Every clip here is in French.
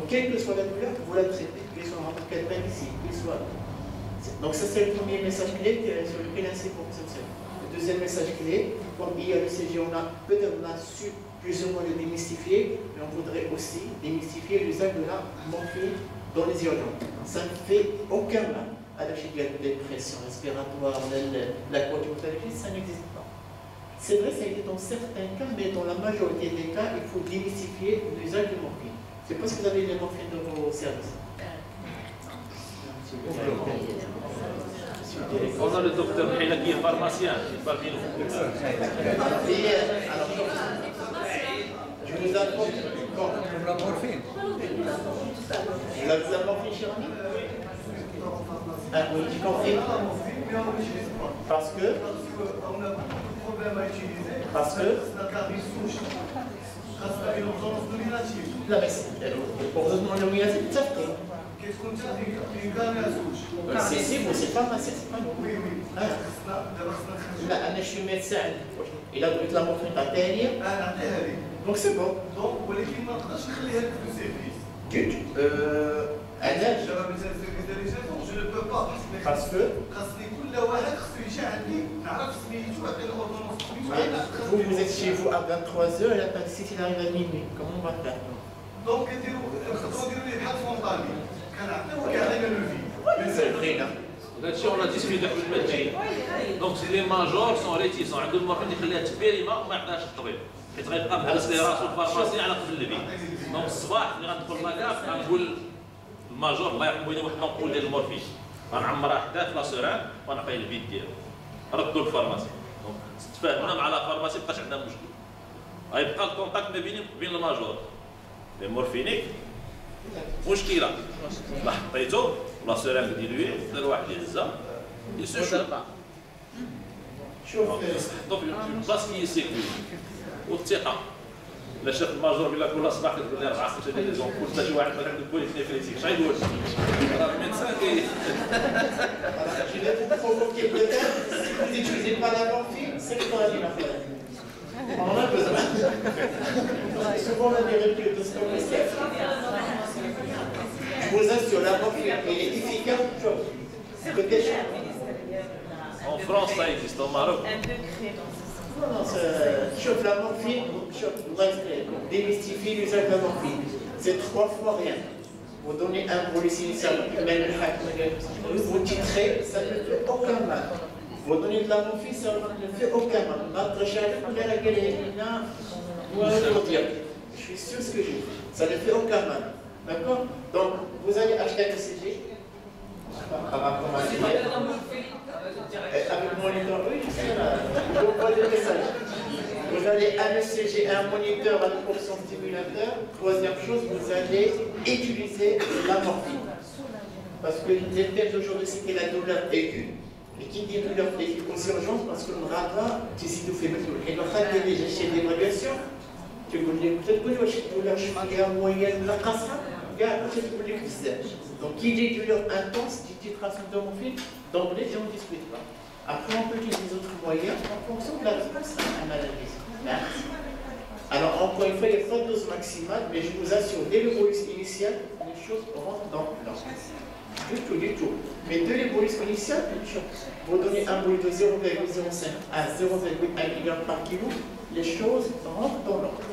Donc, quelle que soit la douleur, vous la traitez, qu'il soit en marquette ici, qu'il soit. Donc, ça, c'est le premier message clé sur lequel ainsi pour fonctionner. Le deuxième message clé, comme il y a le CG, peut-être on a su plus ou moins le démystifier, mais on voudrait aussi démystifier l'usage de la morphine dans les urgences. Ça ne fait aucun mal à la dépression respiratoire, la coagulopathique, ça n'existe pas. C'est vrai, ça a été dans certains cas, mais dans la majorité des cas, il faut démystifier l'usage de morphine. Je ne sais pas si vous avez les morphines dans vos services. On a le docteur Mihila qui est pharmacien, il parle bien. Alors, je vous apporte la morphine. La morphine chirurgie? Ah oui, tu confirmes? Parce que? Parce que? لا بس heureusement nominatif تفكر c'est pharmacien c'est pas nous لا انا شي ميدسان الا بغيت لا مورفين تعطيها لي دونك سي بون دونك ولكن ما نقدرش نخليها لك في السيرفيس علاش جو نو بو با باسكو خاصني كل واحد خصو يجي عندي نعرف سميتو ويعطي الاوردونونس vous êtes chez vous à 23h et la taxi il arrive à minuit comment on va faire دونك نقدروا نديروا ليه بحال فونطالي كنعطيوه كيعطينا لو في c'est vrai là هادشي on a discuté قبل ما تجي دونك لي ماجور سون ريتيسون عندهم المورفين يخليها تبيريما وما يعطيهاش الطبيب حيت غيبقى محرس لي راسو الفارماسي على قبل البي دونك الصباح ملي غندخل لاكاف غنقول الماجور الله يرحمه يدير واحد الامبول ديال المورفين غنعمرها حداه في لاسوران ونعطيه البيت ديالو ردوا للفارماسي دونك تفاهمنا مع لا فارماسي مابقاش عندنا مشكل غيبقى الكونتاكت ما بيني وبين الماجور لي مورفينيك مشكله لا حطيتو ولا سوران ديلوي دار واحد الهزه يسوشو شوف حطو في البلاصه كي يسيكوي والثقه لا شاف الماجور بلا كل صباح كتقول لي 4 5 ديال ليزونبول حتى شي واحد ما عنده بوليس نيفريتيك شنو يقول راه الميدسان كي je vais vous provoquer peut-être si vous n'utilisez pas la morphine c'est que vous avez la maladie on en a besoin souvent on a des ruptures de stock. Je vous assure, la morphine elle est efficace peut-être en France ça existe au Maroc non, chauffe la morphine, pour démystifier l'usage de la morphine. C'est 3 fois rien. Vous donnez un police initial, vous titrez, ça ne fait aucun mal. Vous donnez de la morphine, ça ne fait aucun mal. Je suis sûr ce que j'ai. Ça ne fait aucun mal. D'accord? Donc, vous allez acheter un ECG. Avec mon moniteur, oui, je vois les messages. Vous allez un ECG, un moniteur à l'option stimulateur. Troisième chose, vous allez utiliser la morphine. Parce que les thèmes d'aujourd'hui, c'est que la douleur aiguë. Et qui dit douleur aiguë aux urgences, parce que le rabat, tu sais, nous fait mettre le rabat déjà chez l'évaluation. Tu connais peut-être que la douleur cheminée moyenne, la casse. Donc, qui dit douleur intense, dit titration de morphine, d'emblée, on ne discute pas. Après, on peut utiliser des autres moyens en fonction de la réponse à la maladie. Alors, encore une fois, il n'y a pas de dose maximale, mais je vous assure, dès le bolus initial, les choses rentrent dans l'ordre. Du tout. Mais dès le bolus initial, vous donnez un bolus de 0,05 à 0,1 mg par kilo, les choses rentrent dans l'ordre.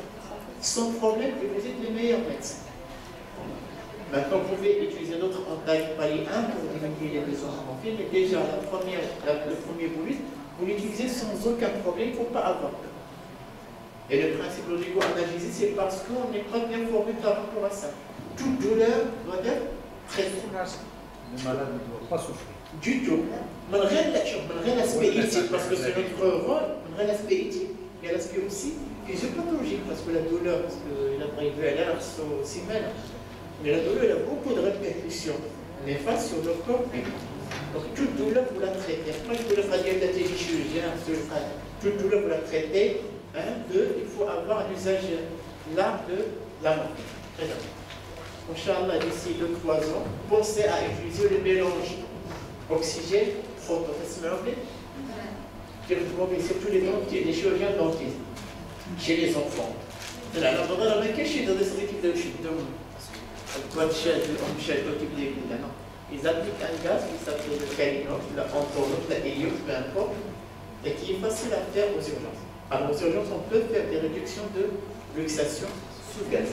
Sans problème, et vous êtes les meilleurs médecins. Maintenant, vous pouvez utiliser d'autres entailles palier 1 pour diminuer les besoins en morphine, mais déjà, le premier bolus, vous l'utilisez sans aucun problème, il ne faut pas avoir peur. Et le principe logico-analgésique, c'est parce qu'on n'est pas bien formé par rapport à ça. Toute douleur doit être traitée. Le malade ne doit pas souffrir. Du tout. Malgré l'aspect éthique, parce que c'est notre rôle, malgré l'aspect éthique, il y a l'aspect aussi physiopathologique, parce que la douleur, parce qu'il a prévu, elle a aussi mal. Mais la douleur, elle a beaucoup de répercussions néfastes sur le corps humain. Donc toute douleur, vous la traitez. Après, je vous le ferai dire chirurgien, toute douleur, vous la traitez. Il faut avoir un usage là de la morphine. Très bien. Inch'Allah, d'ici 2-3 ans, pensez à utiliser le mélange oxygène, protophasmorphine. C'est tous les dentistes, les chirurgiens dentistes, chez les enfants. Ils appliquent un gaz qui s'appelle le calinox, la antholox, la hélios, peu importe, et qui est facile à faire aux urgences. Alors aux urgences, on peut faire des réductions de luxation sous gaz.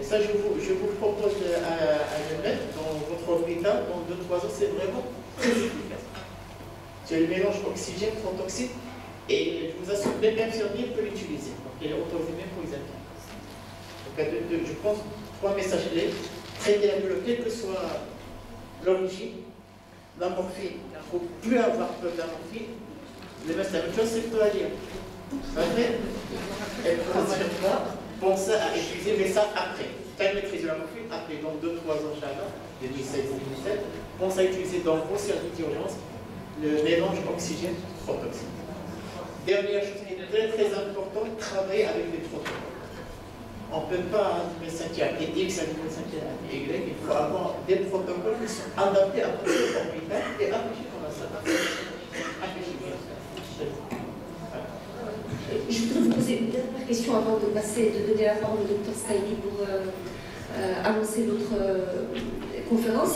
Et ça, je vous propose à le mettre dans votre hôpital dans 2-3 ans, c'est vraiment très efficace. C'est le mélange oxygène-protoxyde, et je vous assure, même l'infirmier peut l'utiliser. Donc il est autorisé même pour les infirmiers. Donc je pense 3 messages clés. Traiter la douleur, quelle que soit l'origine. La morphine, il ne faut plus avoir peur de la morphine. Le reste, la même chose, c'est pas à dire. Pensez à utiliser, mais ça après. Quand vous maîtrisez la morphine, après, dans 2-3 ans, chacun, 2016-2017, pensez à utiliser dans vos services d'urgence le mélange oxygène-protoxyde. Dernière chose qui est très très importante, travailler avec des protocoles. On ne peut pas un médecin qui a été X, un médecin qui a été Y, il faut avoir des protocoles qui sont adaptés à votre hôpital et appliqués dans la salle. Je voudrais vous poser une dernière question avant de donner la parole au Dr Staili pour annoncer notre conférence.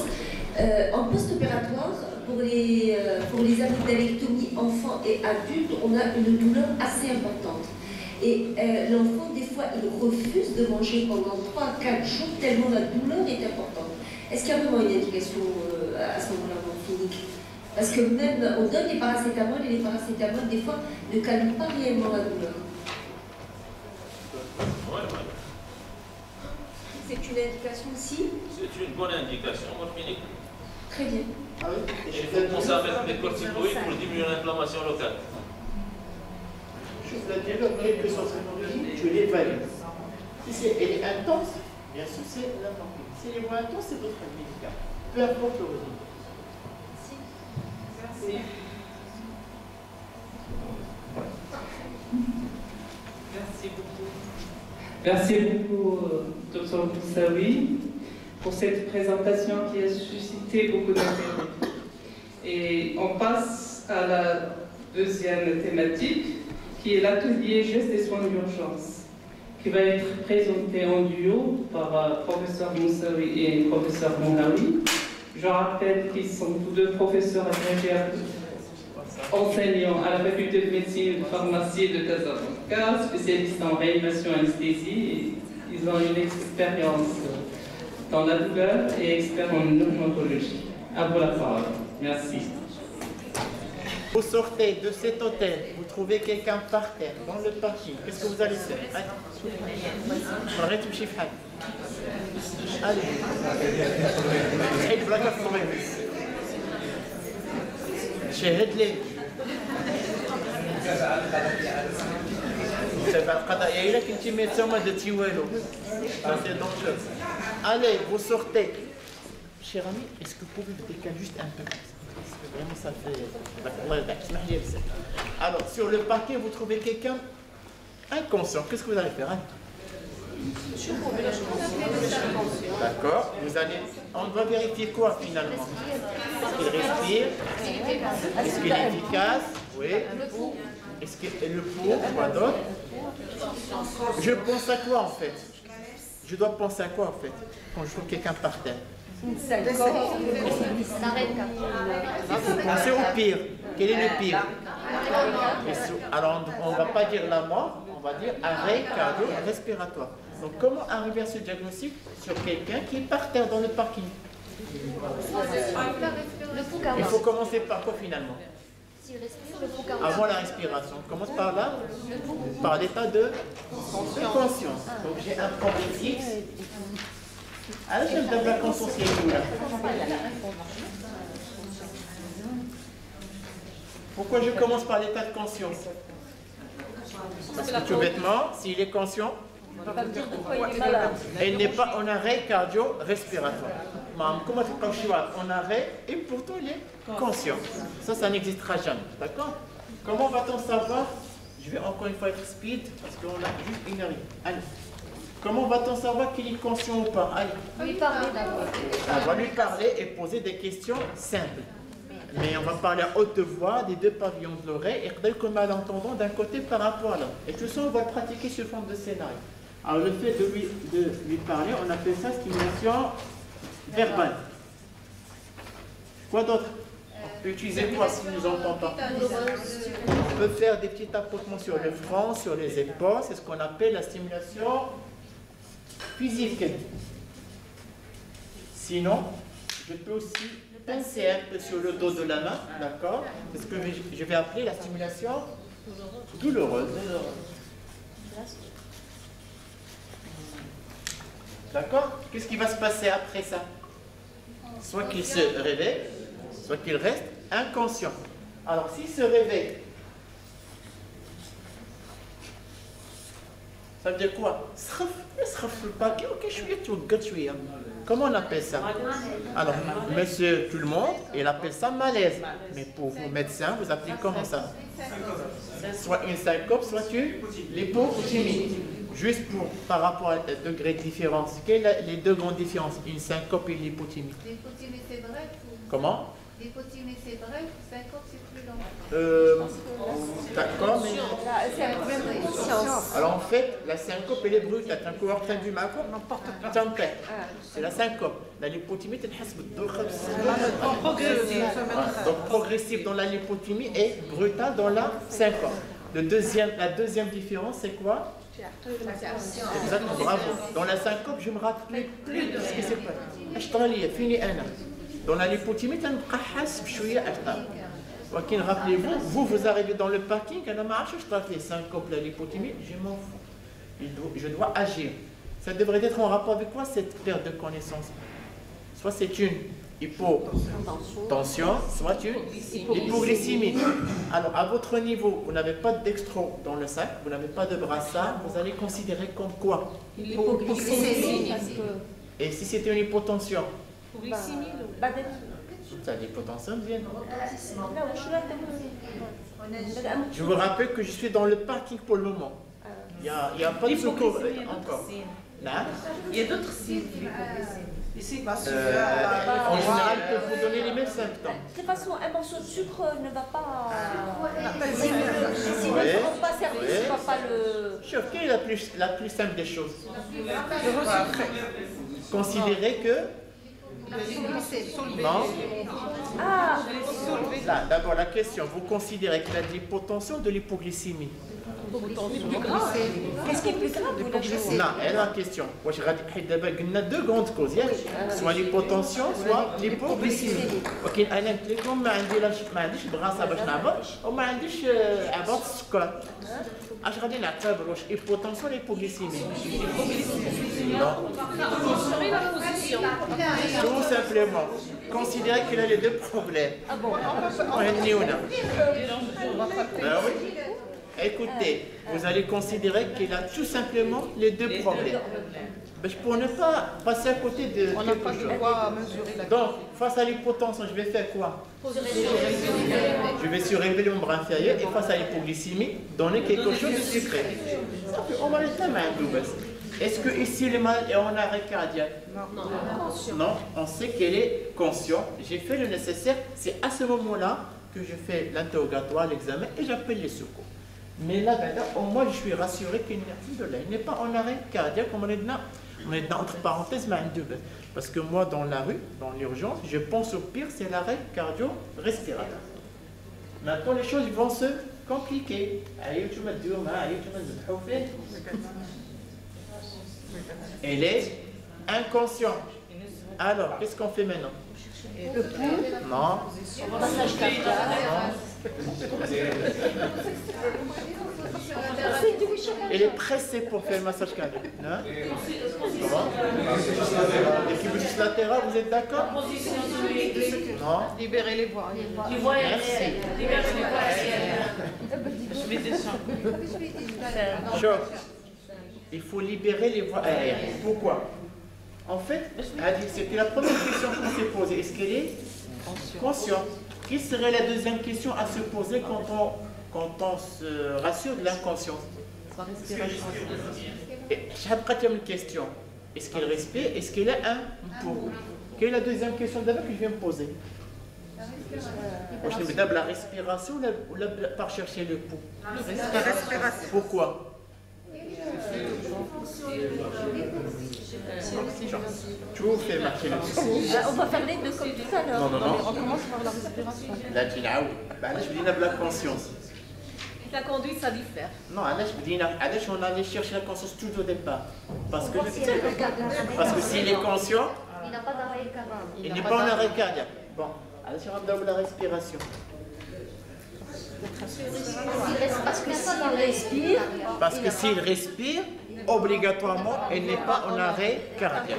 En post-opératoire, pour les amygdalectomies enfants et adultes, on a une douleur assez importante. Et l'enfant, des fois, il refuse de manger pendant 3 à 4 jours tellement la douleur est importante. Est-ce qu'il y a vraiment une indication à ce moment-là en clinique? Parce que même, on donne les paracétamol et les paracétamol, des fois, ne calment pas réellement la douleur. C'est une indication aussi? C'est une bonne indication morphinique. Très bien. Il faut commencer à mettre des corticoïdes pour diminuer l'inflammation locale. Je vous l'ai dit, quelle que soit son origine, tu l'évalues. Si elle est intense, bien sûr, c'est la morphine. Si elle est moins intense, c'est d'autres médicaments. Peu importe l'origine. Merci. Merci beaucoup, Dr Moussaoui, pour cette présentation qui a suscité beaucoup d'intérêt. Et on passe à la deuxième thématique, qui est l'atelier gestes et soins d'urgence, qui va être présenté en duo par professeur Moussaoui et professeur Moulaoui. Je rappelle qu'ils sont tous deux professeurs agrégés enseignants à la faculté de médecine et de pharmacie de Casablanca, spécialistes en réanimation et anesthésie. Ils ont une expérience dans la douleur et experts en neurologie. À vous la parole. Merci. Vous sortez de cet hôtel, vous trouvez quelqu'un par terre, dans le parking, qu'est-ce que vous allez faire? Allez. شاهد لي تبع القضاء إلا كنتي ميدسان ما درتي والو. Allez, vous sortez. Cher ami, est-ce que vous pouvez vous décaler juste un peu? Parce que vraiment ça fait... Alors, sur le parquet, vous trouvez quelqu'un inconscient. Qu'est-ce que vous allez faire? D'accord. On doit vérifier quoi finalement? Est-ce qu'il respire? Est-ce qu'il est efficace? Oui. Est-ce que le pouls? Quoi d'autre? Je pense à quoi en fait? Je dois penser à quoi en fait quand je trouve quelqu'un par terre? Pensez au pire. Quel est le pire? Alors on ne va pas dire la mort, on va dire arrêt cardio-respiratoire. Donc comment arriver à ce diagnostic sur quelqu'un qui est par terre dans le parking? Il faut commencer par quoi finalement? Avant la respiration. On commence par là, par l'état de conscience. Donc j'ai un problème X. Alors je me donne la conscience qui est où là? Pourquoi je commence par l'état de conscience? Parce que tout bêtement, s'il est conscient, il n'est pas en arrêt cardio-respiratoire. Comment tu peux en arrêt et pourtant il est conscient? Ça n'existera jamais. D'accord? Comment va-t-on savoir? Je vais encore une fois être speed parce qu'on a juste une heure. Allez. Comment va-t-on savoir qu'il est conscient ou pas? Allez. On va lui parler et poser des questions simples. Mais on va parler à haute voix des deux pavillons de l'oreille et comme malentendant d'un côté par rapport à l'autre. Et tout ça, on va le pratiquer sur forme de scénario. Alors le fait de lui parler, on appelle ça stimulation verbale. Quoi d'autre? On peut utiliser quoi si nous entend pas? On peut faire des petits tapotements sur le front, sur les épaules. C'est ce qu'on appelle la stimulation physique. Sinon, je peux aussi pincer un peu sur le dos de la main, d'accord? C'est ce que je vais appeler la stimulation douloureuse. D'accord? Qu'est-ce qui va se passer après ça? Soit qu'il se réveille, soit qu'il reste inconscient. Alors, s'il se réveille, ça veut dire quoi? Comment on appelle ça? Alors, monsieur tout le monde, il appelle ça malaise. Mais pour vous, médecins, vous appelez comment ça? Soit une syncope, soit une l'hypotynie. Juste par rapport à degré de différence. Quelles sont les deux grandes différences? Une syncope et une hypotynie. L'hypotynie, c'est vrai. Comment? L'hypotynie, c'est vrai. Syncope, c'est plus long. D'accord, mais... C'est un problème de conscience. Alors en fait, la syncope, elle est brutale. T'as un coureur train du macro, n'importe quoi. C'est la syncope. La lipothymie, tu donc progressif dans la lipothymie et brutal dans la syncope. La deuxième différence, c'est quoi? Exactement, bravo. Dans la syncope, je ne me rappelle plus de ce qui s'est passé. Fini. Dans la lipothymie, tu as un rappelez-vous, vous arrivez dans le parking, les syncopes, la lipothymie, je m'en fous. Je dois agir. Ça devrait être en rapport avec quoi cette perte de connaissance? Soit c'est une hypotension, soit une hypoglycémie. Alors, à votre niveau, vous n'avez pas de dextro dans le sac, vous n'avez pas de brassard, vous allez considérer comme quoi? L'hypoglycémie. Et si c'était une hypotension? L'hypotension vient. Je vous rappelle que je suis dans le parking pour le moment. Il n'y a pas de secours encore. Il y a d'autres signes. En général, ils peuvent vous donner les mêmes symptômes. De toute façon, un morceau de sucre ne va pas. Si ne rend pas service, ne va pas le. Chef, quelle est la plus simple des choses? Considérez que. Non. Ah. Là, d'abord la question, vous considérez qu'il y a de l'hypotension ou de l'hypoglycémie? Qu'est-ce qui est plus grave? Non, elle a la question. Il y a deux grandes causes, soit l'hypotension, soit l'hypoglycémie. Ok, انا قلت لكم ما عنديش براسه باش نعبر وما عنديش عبط السكر. اش غادي نعتبر واش hypotension ولا hypoglycémie؟ Tout simplement, considérez qu'il a les deux problèmes. Ah bon? Ben oui. Écoutez, vous allez considérer qu'il a tout simplement les deux problèmes. Pour ne pas passer à côté de quelque chose. Donc, face à l'hypotension, je vais faire quoi? Je vais surélever le membre inférieur et face à l'hypoglycémie, donner quelque chose de sucré. On va laisser main double. Est-ce que ici le malade est en arrêt cardiaque? Non, on sait qu'elle est consciente. J'ai fait le nécessaire. C'est à ce moment-là que je fais l'interrogatoire, l'examen et j'appelle les secours. Mais là, au moins, je suis rassuré qu'il n'est pas en arrêt cardiaque, comme on est dans, entre parenthèses, parce que moi, dans la rue, dans l'urgence, je pense au pire, c'est l'arrêt cardio-respiratoire. Maintenant, les choses vont se compliquer. Elle est inconsciente. Alors, qu'est-ce qu'on fait maintenant? Le pouls. Non. Massage cardiaque. Elle est pressée pour faire le massage cardiaque. Hein? Comment? L'équipe latérale, vous êtes d'accord? Non? Libérer les voies. Merci. Choc. Il faut libérer les voies aériennes. Pourquoi? En fait, c'était la première question qu'on s'est posée. Est-ce qu'elle est consciente? Quelle serait la deuxième question à se poser quand on se rassure de l'inconscience? Quatrième question. Est-ce qu'elle respire? Est-ce qu'elle a un pouls? Quelle est la deuxième question d'abord que je viens me poser? La respiration ou par chercher le pouls? La respiration. Pourquoi? Tout fait marcher le On va faire les deux comme tout à l'heure. Non, non, non. On commence par la respiration. Là, tu l'as. Je dis la conscience. La conduite, ça diffère. Non, on allait chercher la conscience tout au départ. Parce que s'il est conscient, Il n'a pas d'arrêt cardiaque. il n'est pas en arrêt cardiaque. Bon, allez sur la respiration. Parce que s'il respire, obligatoirement, il n'est pas en arrêt cardiaque.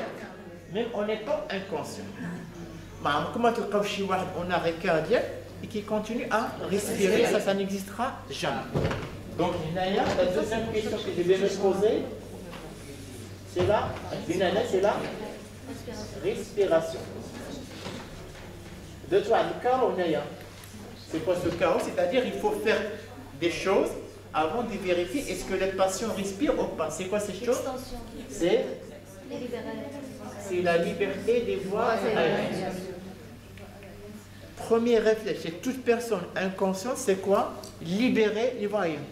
Même en étant inconscient. Comment tu peux en arrêt cardiaque et qui continue à respirer, ça n'existera jamais. Donc, Naya, la deuxième question que je vais me poser, c'est la respiration. De toi, le chaos, Naya. C'est quoi ce chaos? C'est-à-dire il faut faire des choses avant de vérifier est-ce que les patients respirent ou pas. C'est quoi ces choses? C'est la liberté des voies aériennes. Premier réflexe chez toute personne inconsciente, c'est quoi? Libérer les voies aériennes.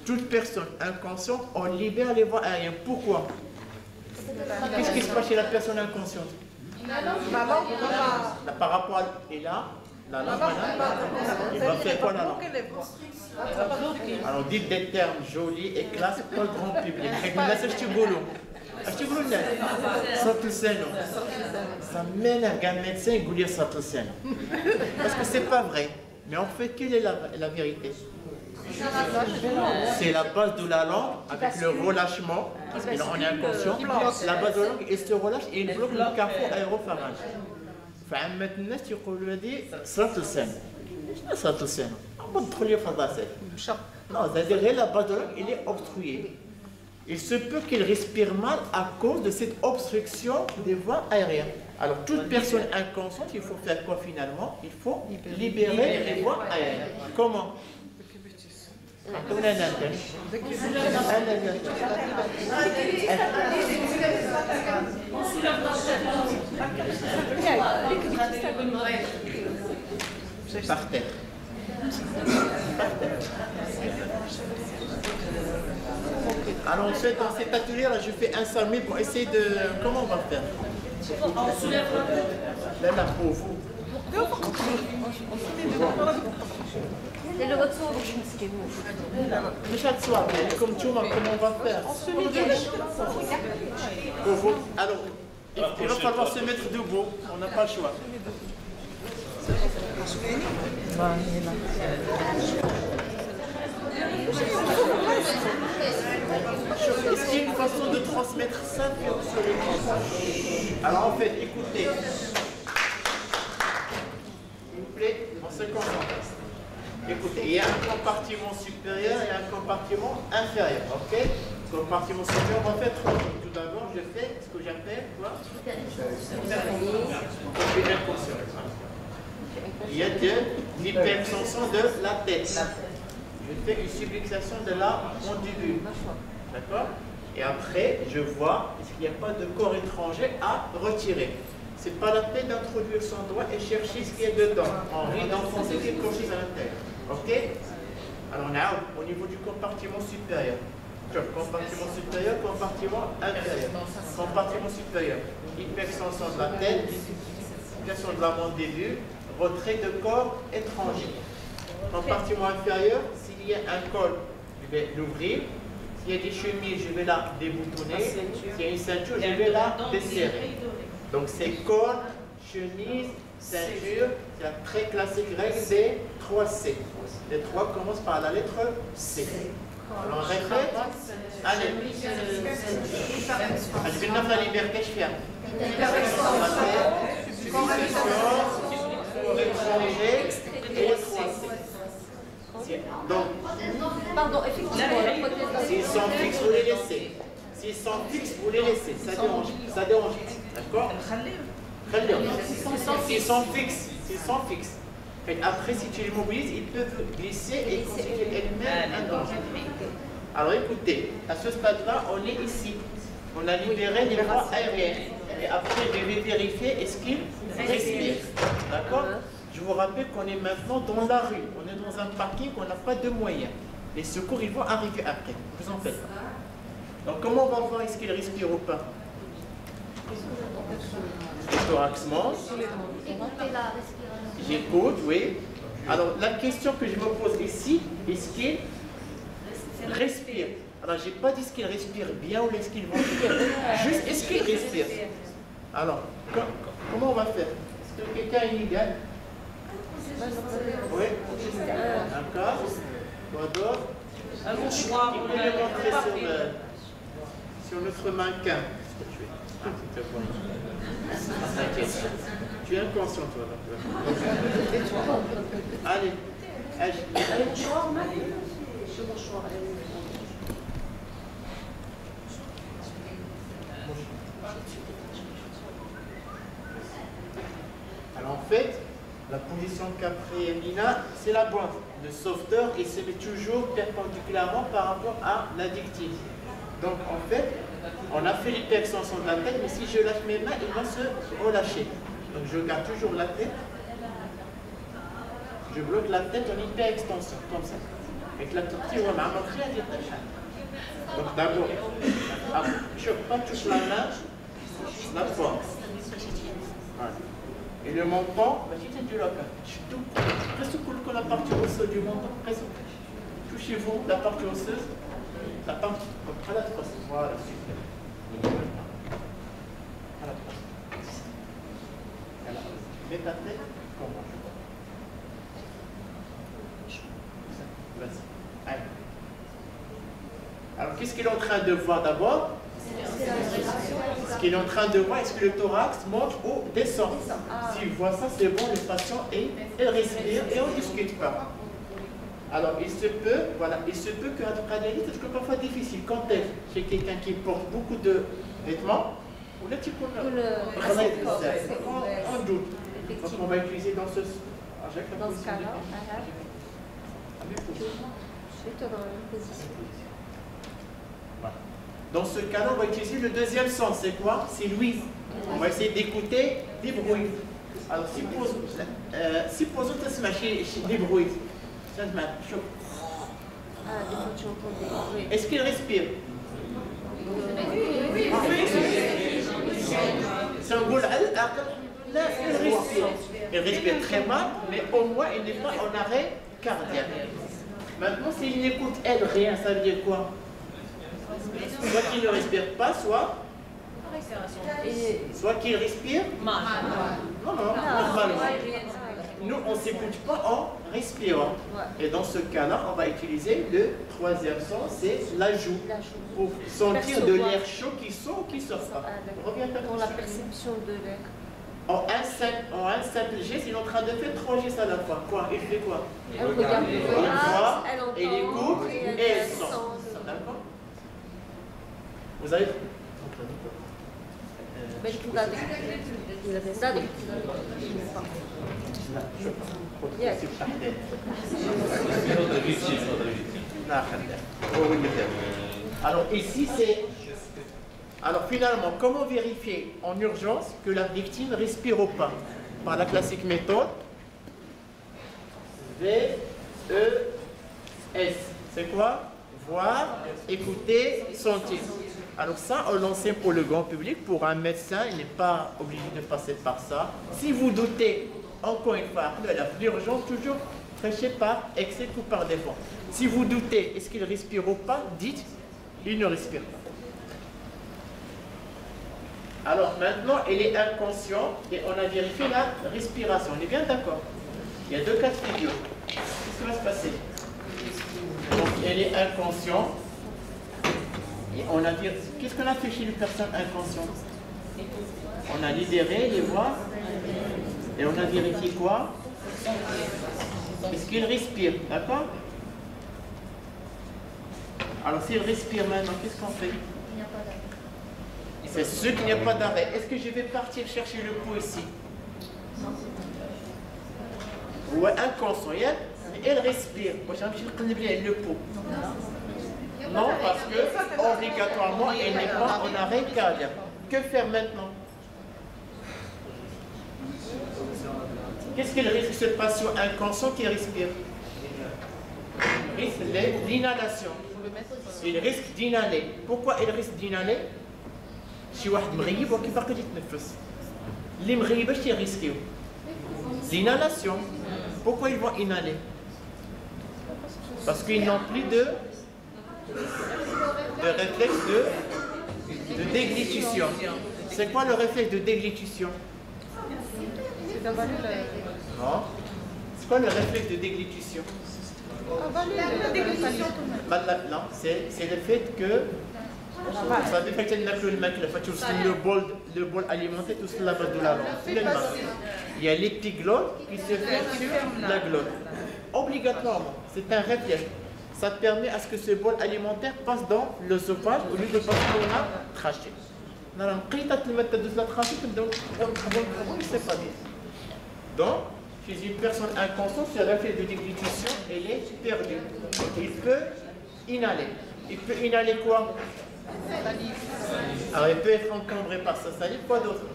Toute personne inconsciente, on libère les voies aériennes. Pourquoi? Qu'est-ce qui se passe chez la personne inconsciente? Par rapport à... Et là, la langue, il va faire quoi la langue? Alors dites des termes jolis et classiques pour le grand public. Et là, c'est ça m'énerve un médecin et dire ça. Parce que c'est pas vrai. Mais en fait, quelle est la vérité? C'est la base de la langue avec le relâchement. Parce que là, on est inconscient. La base de la langue, elle se relâche et il bloque le carrefour aéropharyngé. فعامة الناس يقولوا هذه صلاة اللسان. شنو صلاة اللسان؟ بتدخل في الراسك. Non, c'est-à-dire la base de la langue, elle est obstruée. Il se peut qu'il respire mal à cause de cette obstruction des voies aériennes. Alors, toute personne inconsciente, il faut faire quoi finalement? Il faut libérer les voies aériennes. Comment? Par terre. Alors en fait, dans cet atelier-là, je fais un salmi pour essayer de... Comment on va faire? On soulève la pour vous. C'est le retour. Mais chaque soir, comme tout le monde, comment on va faire? Pour vous. Alors, il va falloir se mettre debout. On n'a pas le choix. Est-ce qu'il y a une façon de transmettre ça sur les gens? Alors en fait, écoutez. S'il vous plaît, on se concentre. Écoutez, il y a un compartiment supérieur et un compartiment inférieur, ok? Compartiment supérieur, on va faire trois choses. Tout d'abord, je fais ce que j'appelle quoi? Il y a de l'hypertension de la tête. Je fais une subluxation de la mandibule. D'accord? Et après, je vois est-ce qu'il n'y a pas de corps étranger à retirer. Ce n'est pas la peine d'introduire son doigt et chercher ce qu'il y a dedans. On risque d'enfoncer quelque chose à l'intérieur. Ok? Alors on a au niveau du compartiment supérieur. Compartiment supérieur, compartiment inférieur. Compartiment supérieur. Hypertension de la tête, hypertension de la mandibule, retrait de corps étranger. Compartiment inférieur, s'il y a un col, je vais l'ouvrir. S'il y a des chemises, je vais la déboutonner. S'il y a une ceinture, je vais la desserrer. Donc c'est col, chemise, ceinture, c'est la très classique règle des 3 C. Les 3 commencent par la lettre C. Alors on répète. Allez. Je vais donner la liberté, je fais. Et 3 C. Donc, Pardon, effectivement, la prothèse. s'ils sont fixes, vous les laissez. S'ils sont fixes, vous les laissez. Ça dérange. Ça dérange. D'accord? S'ils sont fixes. Et après, si tu les mobilises, ils peuvent glisser et constituer elles-mêmes un danger. Alors écoutez, à ce stade-là, on est ici. On a libéré les voies aériennes. Et après, je vais vérifier est-ce qu'ils respirent. D'accord? Je vous rappelle qu'on est maintenant dans la rue. On est dans un parking, on n'a pas de moyens. Les secours, ils vont arriver après. Vous en faites pas. Donc comment on va voir est-ce qu'il respire ou pas? Le thorax monte. J'écoute, oui. Alors la question que je me pose ici, est-ce qu'il respire? Alors j'ai pas dit est-ce qu'il respire bien ou est-ce qu'il ventile. Juste est-ce qu'il respire? Alors, comment on va faire? Est-ce que quelqu'un est illégal? Oui. D'accord. Quoi d'autre? Un mouchoir. Il peut le montrer sur notre mannequin. T'inquiète. Tu es inconscient, toi. Allez. Un mouchoir, Marie. Ce mouchoir. Alors en fait, la position qu'a pris Mina, c'est la bonne. Le sauveteur, il se met toujours perpendiculairement par rapport à l'addictif. Donc en fait, on a fait l'hyperextension de la tête, mais si je lâche mes mains, il va se relâcher. Donc je garde toujours la tête. Je bloque la tête en hyperextension, comme ça. Avec la petite on a un donc d'abord, je ne pas touche la main, la pointe. Voilà. Et le menton, c'est du local. Presque que la partie osseuse du menton, presque. Touchez-vous la partie osseuse, la partie à la trosse. Voilà, super. À la trosse. Voilà. Mets ta tête comme moi. Vas-y. Allez. Alors, qu'est-ce qu'il est en train de voir d'abord? Ce qu'il est en train de voir, est-ce que le thorax monte ou descend? S'il voit ça, c'est bon, le patient il respire et on ne discute pas. Alors, il se peut, voilà, il se peut que la cardiaque est parfois difficile. Quand est chez quelqu'un qui porte beaucoup de vêtements, ou là, tu peux on doute. Donc, on va utiliser dans ce cas-là, dans ce cas-là, on va utiliser le deuxième sens. C'est quoi? C'est l'ouïe. On va essayer d'écouter des bruits. Alors, supposons que tu as des bruits. Est-ce qu'il respire? C'est un goal. Là, il respire. Il respire très mal, mais au moins, il n'est pas en arrêt cardiaque. Maintenant, s'il n'écoute, elle, rien, ça veut dire quoi? Soit qu'il ne respire pas, soit qu'il respire mal. Non, normalement. Nous, on ne s'écoute pas en respirant. Et dans ce cas-là, on va utiliser le troisième sens, c'est l'ajout. Pour sentir de l'air chaud qui sort ou qui ne sort pas. Pour la perception de l'air. En un simple geste, il est en train de faire 3 gestes à la fois. Quoi? Il fait quoi? Elle regarde le voit, elle écoute et elle sent. D'accord? Vous avez... Alors ici c'est... Alors finalement, comment vérifier en urgence que la victime respire ou pas? Par la classique méthode VES. C'est quoi? Voir, écouter, sentir. Alors ça, on l'enseigne pour le grand public. Pour un médecin, il n'est pas obligé de passer par ça. Si vous doutez, encore une fois, l'urgence, toujours prêchez par excès ou par défaut. Si vous doutez, est-ce qu'il respire ou pas, dites, il ne respire pas. Alors maintenant, il est inconscient et on a vérifié la respiration. On est bien d'accord? Il y a 2 cas de figure. Qu'est-ce qui va se passer? Donc, elle est inconsciente. Et on a vérifié. Qu'est-ce qu'on a fait chez les personnes inconscientes? On a libéré les voies. Et on a vérifié quoi? Est-ce qu'il respire? D'accord? Alors, s'il respire maintenant, qu'est-ce qu'on fait? C'est ceux qui n'y a pas d'arrêt. Est-ce que je vais partir chercher le pouls ici? Ouais, inconscient. Elle respire. Moi, j'ai le pouls. Non, parce que obligatoirement, elle n'est pas en arrêt cardiaque. Que faire maintenant? Qu'est-ce qu'il risque, ce patient inconscient qui respire? risque l'inhalation. Il risque d'inhaler. Pourquoi il risque d'inhaler? شي واحد مغيب وكي باقي يتنفس. اللي مغيب اش يريسكيو؟ L'inhalation. Pourquoi ils vont inhaler? Parce qu'ils n'ont plus de réflexe de déglutition. C'est quoi le réflexe de déglutition? Non. C'est quoi le réflexe de déglutition? Non, c'est le fait que ça fait le bol alimentaire tout la base de la langue. Il y a l'épiglotte qui se fait sur la glotte. Obligatoirement, c'est un réflexe. Ça permet à ce que ce bol alimentaire passe dans l'œsophage au lieu de passer dans la trachée. C'est pas bien. Donc, chez une personne inconsciente, ce réflexe de déglutition, elle est perdue. Il peut inhaler. Il peut inhaler quoi? Alors, il peut être encombré par sa salive, quoi d'autre?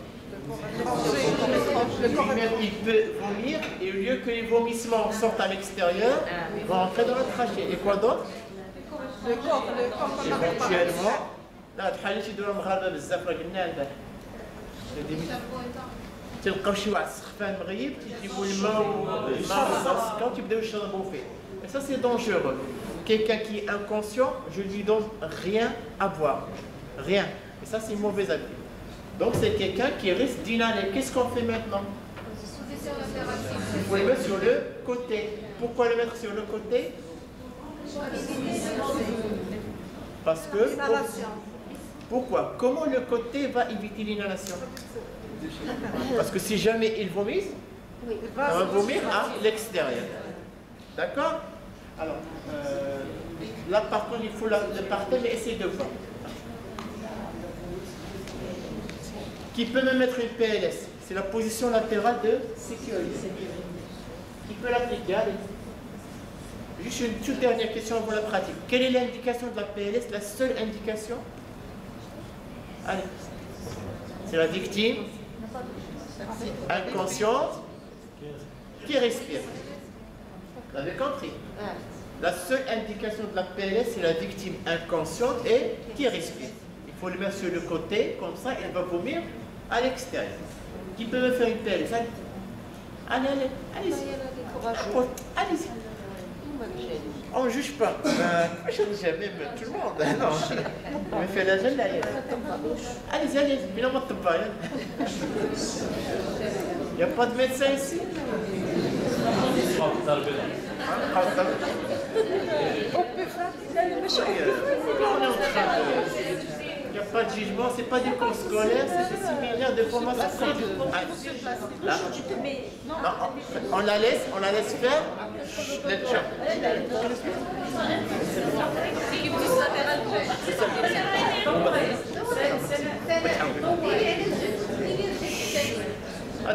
Lui-même, il peut vomir, et au lieu que les vomissements sortent à l'extérieur, ils vont entrer dans la trachée. Et quoi d'autre? Éventuellement, là, تلقاو شي واحد سخفان مغيب تيجيبوا الماء والسكر وتبداو يشربوا فيه. Et ça c'est dangereux. Quelqu'un qui est inconscient, je lui donne rien à boire. Rien. Et ça c'est une mauvaise habitude. Donc c'est quelqu'un qui risque d'inhaler. Qu'est-ce qu'on fait maintenant? Il faut le mettre sur le côté. Pourquoi le mettre sur le côté? Parce que... Pourquoi? Comment le côté va éviter l'inhalation? Parce que si jamais il vomit, il va vomir à l'extérieur. D'accord? Alors, là par contre, il faut le partager et essayer de voir. Qui peut me mettre une PLS? C'est la position latérale de sécurité. Qui peut l'appliquer? Allez. Juste une toute dernière question pour la pratique. Quelle est l'indication de la PLS? La seule indication? Allez. C'est la victime inconsciente qui respire. Vous avez compris? La seule indication de la PLS, c'est la victime inconsciente et qui respire. Il faut le mettre sur le côté, comme ça, elle va vomir à l'extérieur. Qui peut me faire une PLS? Allez, allez-y. Allez-y. On ne juge pas. Je ne dis jamais tout le monde. Non. On me fait la jeune d'ailleurs. Allez-y, allez-y. Il n'y a pas de médecin ici? Il n'y a pas de jugement, ce n'est pas des cours scolaires, c'est des séminaires de formation. Là, non, on la laisse faire.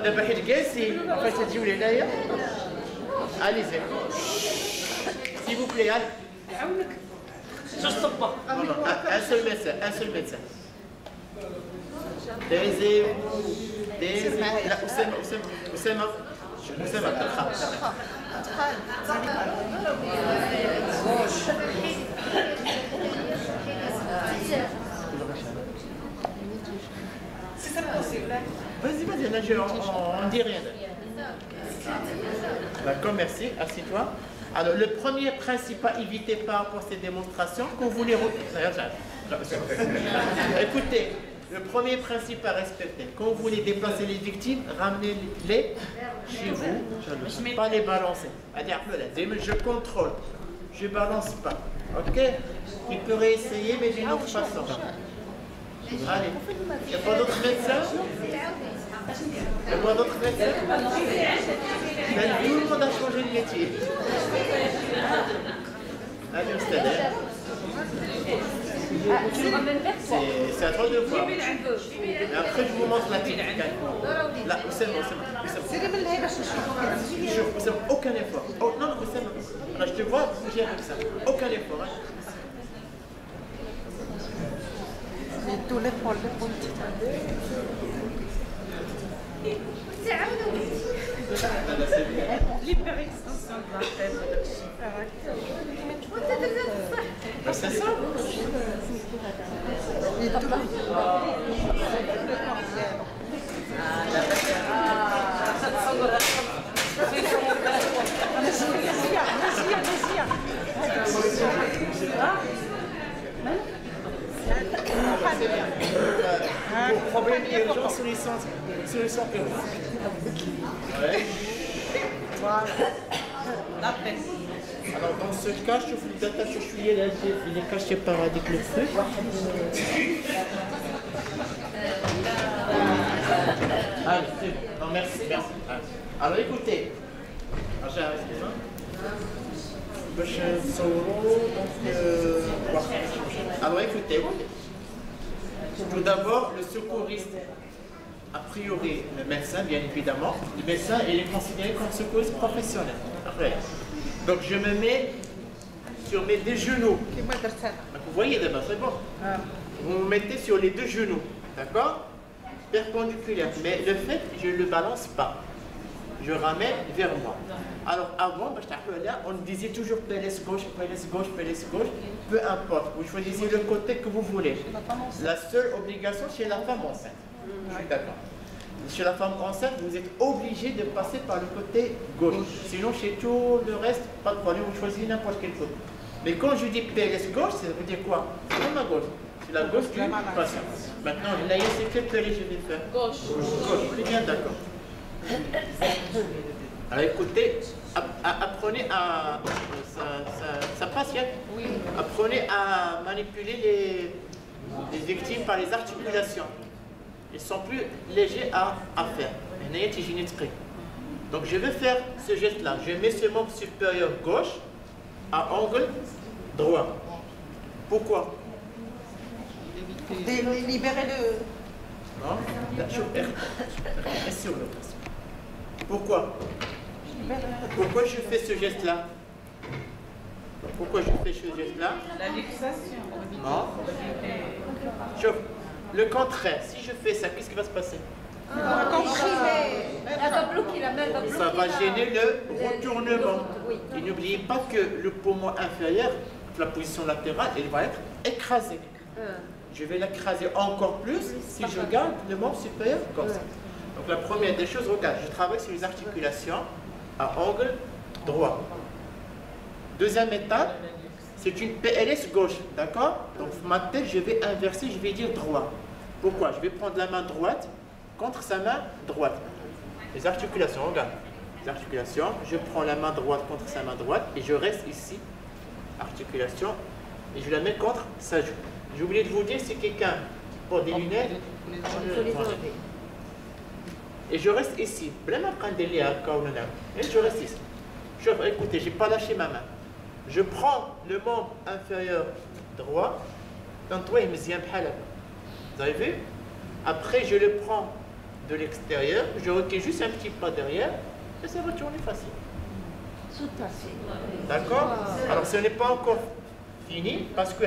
دابا حيت جالسين فاش تجيو لهنايا allez-y s'il vous plaît allez juste pas un seul médecin taisez-vous لا أسامة Vas-y, on ne dit rien. D'accord, merci, assieds-toi. Alors, le premier principe à éviter par rapport à ces démonstrations, qu'on voulait... Écoutez, le premier principe à respecter, quand vous voulez déplacer les victimes, ramenez-les chez vous, pas les balancer. Je contrôle, je ne balance pas. Ok? Il peut réessayer, mais d'une autre façon. Allez, il n'y a pas d'autres médecins? Il n'y a pas d'autres médecins? Tout le monde a changé de métier. Allez, au stade. C'est à toi de voir. Et après, je vous montre la technique. Là, Oussama, aucun effort. Oh, non, Oussama, je te vois bouger avec ça. Aucun effort. L'hyperextension de la tête. C'est ça. Pour problème urgent, solution urgente. Ouais. Voilà. Alors dans ce cas, je vous data je suis là, il est caché par avec le feu. Allez, non, merci. Alors écoutez, alors écoutez, tout d'abord le secouriste, a priori le médecin bien évidemment, le médecin il est considéré comme secouriste professionnel. Après. Donc je me mets sur mes deux genoux. Vous voyez d'abord, c'est bon. Vous me mettez sur les deux genoux, d'accord? Perpendiculaire, mais le fait, je ne le balance pas. Je ramène vers moi. Alors avant, on disait toujours PLS gauche, peu importe. Vous choisissez le côté que vous voulez. La seule obligation chez la femme enceinte. Je suis d'accord. Chez la femme enceinte, vous êtes obligé de passer par le côté gauche. Sinon, chez tout le reste, pas de problème, vous choisissez n'importe quel côté. Mais quand je dis PLS gauche, ça veut dire quoi? C'est ma gauche. C'est la gauche du patient. Maintenant, là, c'est quel PLS je vais faire? Gauche. On est bien d'accord. Alors écoutez, apprenez à... Ça passe, hein? Oui. Apprenez à manipuler les victimes par les articulations. Ils sont plus légers à faire. Donc je vais faire ce geste-là. Je mets ce membre supérieur gauche à angle droit. Pourquoi? Libérer le... Non, sur le patient. Pourquoi? Pourquoi je fais ce geste-là? Pourquoi je fais ce geste-là? La luxation. Non. Le contraire, si je fais ça, qu'est-ce qui va se passer? Ça va gêner le retournement. Et n'oubliez pas que le poumon inférieur, la position latérale, il va être écrasé. Je vais l'écraser encore plus si je garde le membre supérieur comme ça. Donc la première des choses, regarde, je travaille sur les articulations à angle droit. Deuxième étape, c'est une PLS gauche, d'accord? Donc ma tête, je vais inverser, je vais dire droit. Pourquoi? Je vais prendre la main droite contre sa main droite. Les articulations, regarde. Les articulations, je prends la main droite contre sa main droite et je reste ici. Articulation, et je la mets contre sa joue. J'ai oublié de vous dire, si quelqu'un porte des lunettes, et je reste ici. Et je reste ici. Écoutez, je n'ai pas lâché ma main. Je prends le membre inférieur droit. Vous avez vu? Après, je le prends de l'extérieur. Je recule juste un petit pas derrière. Et ça va tourner facile. D'accord? Alors, ce n'est pas encore fini. Parce que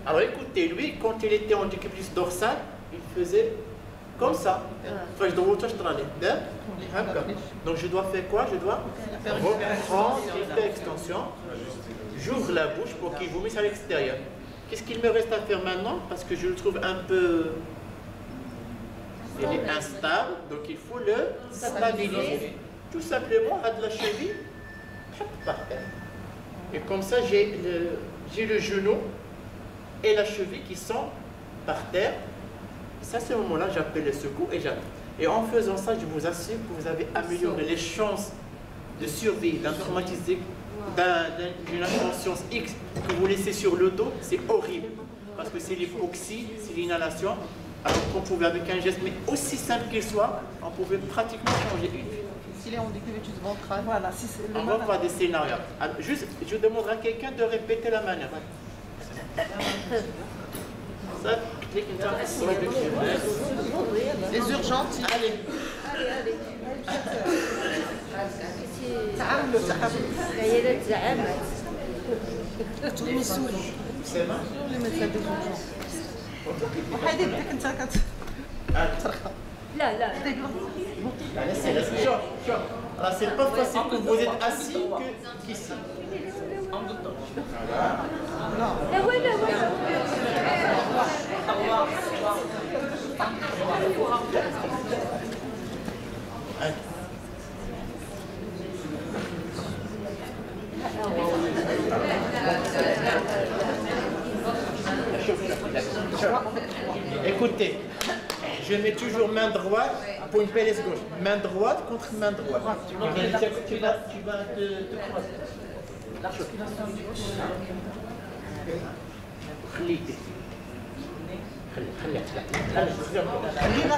alors écoutez, lui, quand il était en décuplus dorsal, il faisait comme ça. Donc je dois faire quoi? Je dois reprendre l'effet extension. J'ouvre la bouche pour qu'il vomisse à l'extérieur. Qu'est-ce qu'il me reste à faire maintenant? Parce que je le trouve un peu... Il est instable, donc il faut le stabiliser. Tout simplement, à de la cheville, par terre. Et comme ça, j'ai le genou et la cheville qui sont par terre. Et ça, à ce moment-là, j'appelle le secours et j'attends. Et en faisant ça, je vous assure que vous avez amélioré les chances de survie d'un traumatisé, d'une inconscience X que vous laissez sur le dos. C'est horrible. Parce que c'est l'hypoxie, c'est l'inhalation. Alors qu'on pouvait, avec un geste, mais aussi simple qu'il soit, on pouvait pratiquement changer une vie. S'il est en décubitus ventral, voilà. Si on va voir des scénarios. Alors, juste, je demanderai à quelqu'un de répéter la manœuvre. Ça, les urgences. Allez. C'est bon. لا لا laissez, شوف Là, c'est pas facile que vous êtes assis qu'ici. Écoutez, je mets toujours main droite pour une pédesse gauche. Main droite contre main droite. Tu vas te croiser. L'articulation du خليك خلينا صغيرين لا ما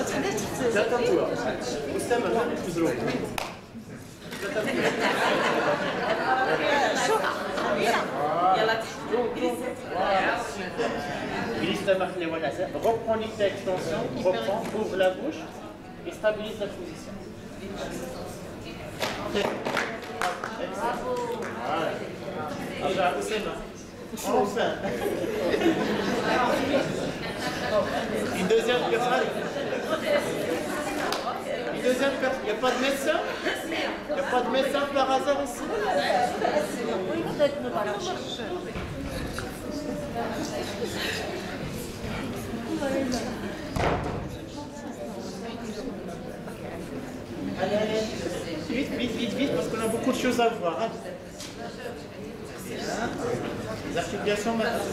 تخليش لا تطلع أسامة لا تزرق reprends l'extension, reprends, ouvre la bouche et stabilise la position. Voilà. Enfin. Une deuxième personne. Une deuxième personne. Il n'y a pas de médecin? Il n'y a pas de médecin par hasard ici? Allez, allez. Vite, parce qu'on a beaucoup de choses à voir. Hein. Les articulations maintenant.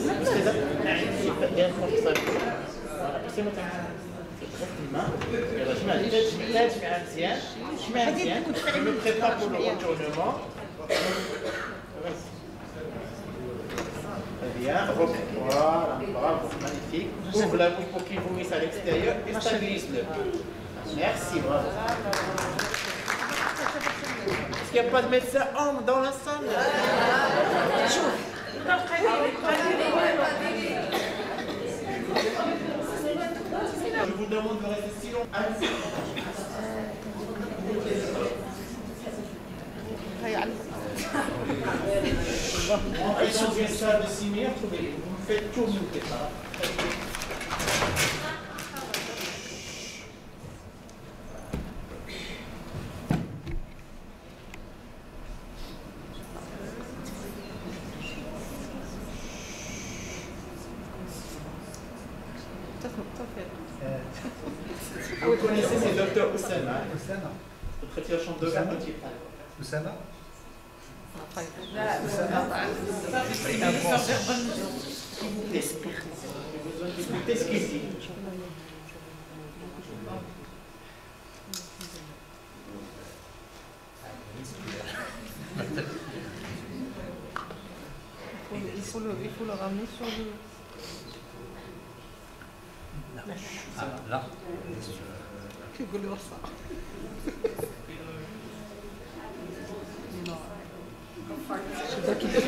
Je me prépare pour le retournement. Bien, voilà, bravo, magnifique. Ouvre la bouche pour qu'il vomisse à l'extérieur et stabilise-le. Merci, bravo. Est-ce qu'il n'y a pas de médecin homme dans la salle? Je vous demande de rester si longtemps. Entrez dans une salle de 6 mètres, vous me faites tout vous préparer. Vous connaissez, c'est Dr Oussama. Votre situation de petit frère. Oussama? Écoutez ce qu'il dit. Il faut le ramener sur le... Ah, là. Que gouleur ça. C'est toi qui te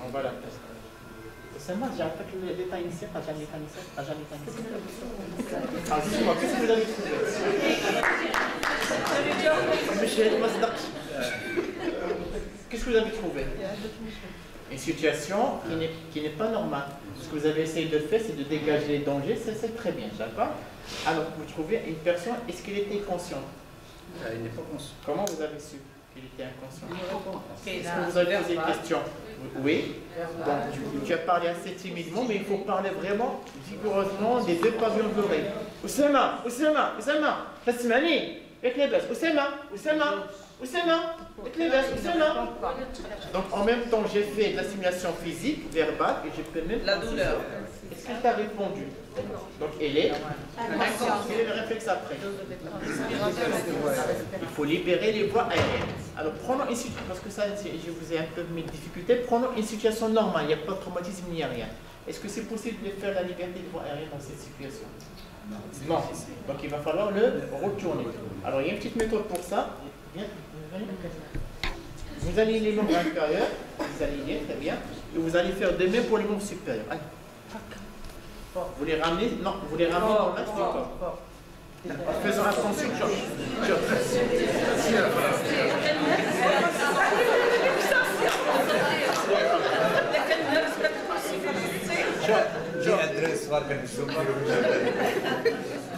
On va la tester. Seulement, j'ai fait l'état initial, t'as jamais l'état initial, t'as jamais l'état initial. Alors, dites-moi, qu'est-ce que vous avez trouvé? Qu'est-ce que vous avez trouvé? Une situation qui n'est pas normale. Ce que vous avez essayé de faire, c'est de dégager les dangers, c'est très bien, d'accord? Alors, vous trouvez une personne, est-ce qu'elle était consciente? Il n'est pas conscient. Comment vous avez su qu'il était inconscient? Est-ce que vous avez posé des questions? Oui. Bon, tu as parlé assez timidement, mais il faut parler vraiment vigoureusement des deux pavillons de l'oreille. Oussama, Oussama, Oussama, Tasmani, avec les bases. Oussama, Oussama. Donc en même temps, j'ai fait de la simulation physique, verbale, et je peux même... La douleur. Est-ce qu'elle t'a répondu? Donc elle est... Quel est le réflexe après? Il faut libérer les voies aériennes. Alors prenons une situation, parce que ça, je vous ai un peu mis de difficulté, prenons une situation normale, il n'y a pas de traumatisme ni rien. Est-ce que c'est possible de faire la liberté des voies aériennes dans cette situation? Non. Donc il va falloir le retourner. Alors il y a une petite méthode pour ça. Vous allez les membres inférieurs, vous allez très bien, et vous allez faire de même pour les membres supérieurs. Allez. Vous les ramenez, non, vous les ramenez dans l'axe du corps. Faisons attention,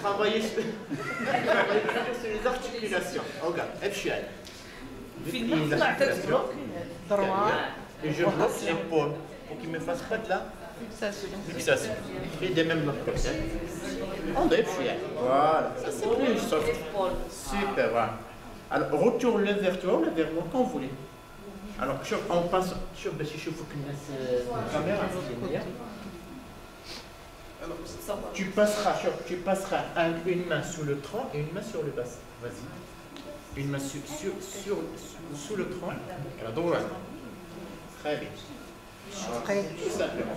travaillez sur les articulations. Regarde, FCL. Et je bloque l'épaule pour qu'il ne me fasse pas de la fixation. Et de même l'autre côté. On FCL. Voilà, ça c'est plus soft. Super, voilà. Alors, retourne le vers toi, le vers moi, quand vous voulez. Alors, on passe sur le caméra. Tu passeras une main sous le tronc et une main sur le bassin. Vas-y. Une main sous le tronc. À droite. Très bien. Tout simplement.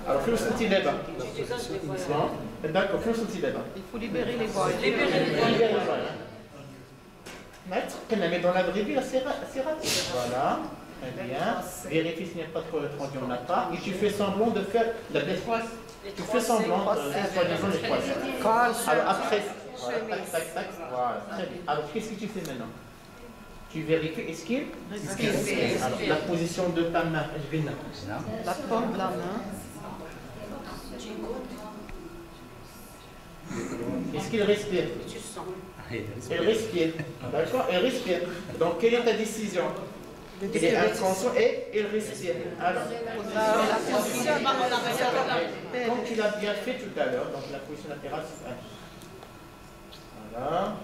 Alors, fais le senti là-bas. D'accord, fais le senti là-bas. Il faut libérer les voies. Maître, qu'on la met dans la vraie vie, c'est raté. Voilà. Très bien. Vérifie s'il n'y a pas trop de rendu, on n'a pas. Et tu fais semblant de faire la défroisse. Tu fais semblant, soi-disant, les poissons. Alors après, voilà, tac, tac, voilà, très bien. Alors qu'est-ce que tu fais maintenant? Tu vérifies, est-ce qu'il respire? Alors la position de ta main, je vais là. La paume de la main. Est-ce qu'il respire? Il respire. D'accord? Il respire. Donc quelle est ta décision? Il est inconscient et il respire. Alors, comme tu l'as bien fait tout à l'heure, donc la position latérale, c'est ça. Voilà.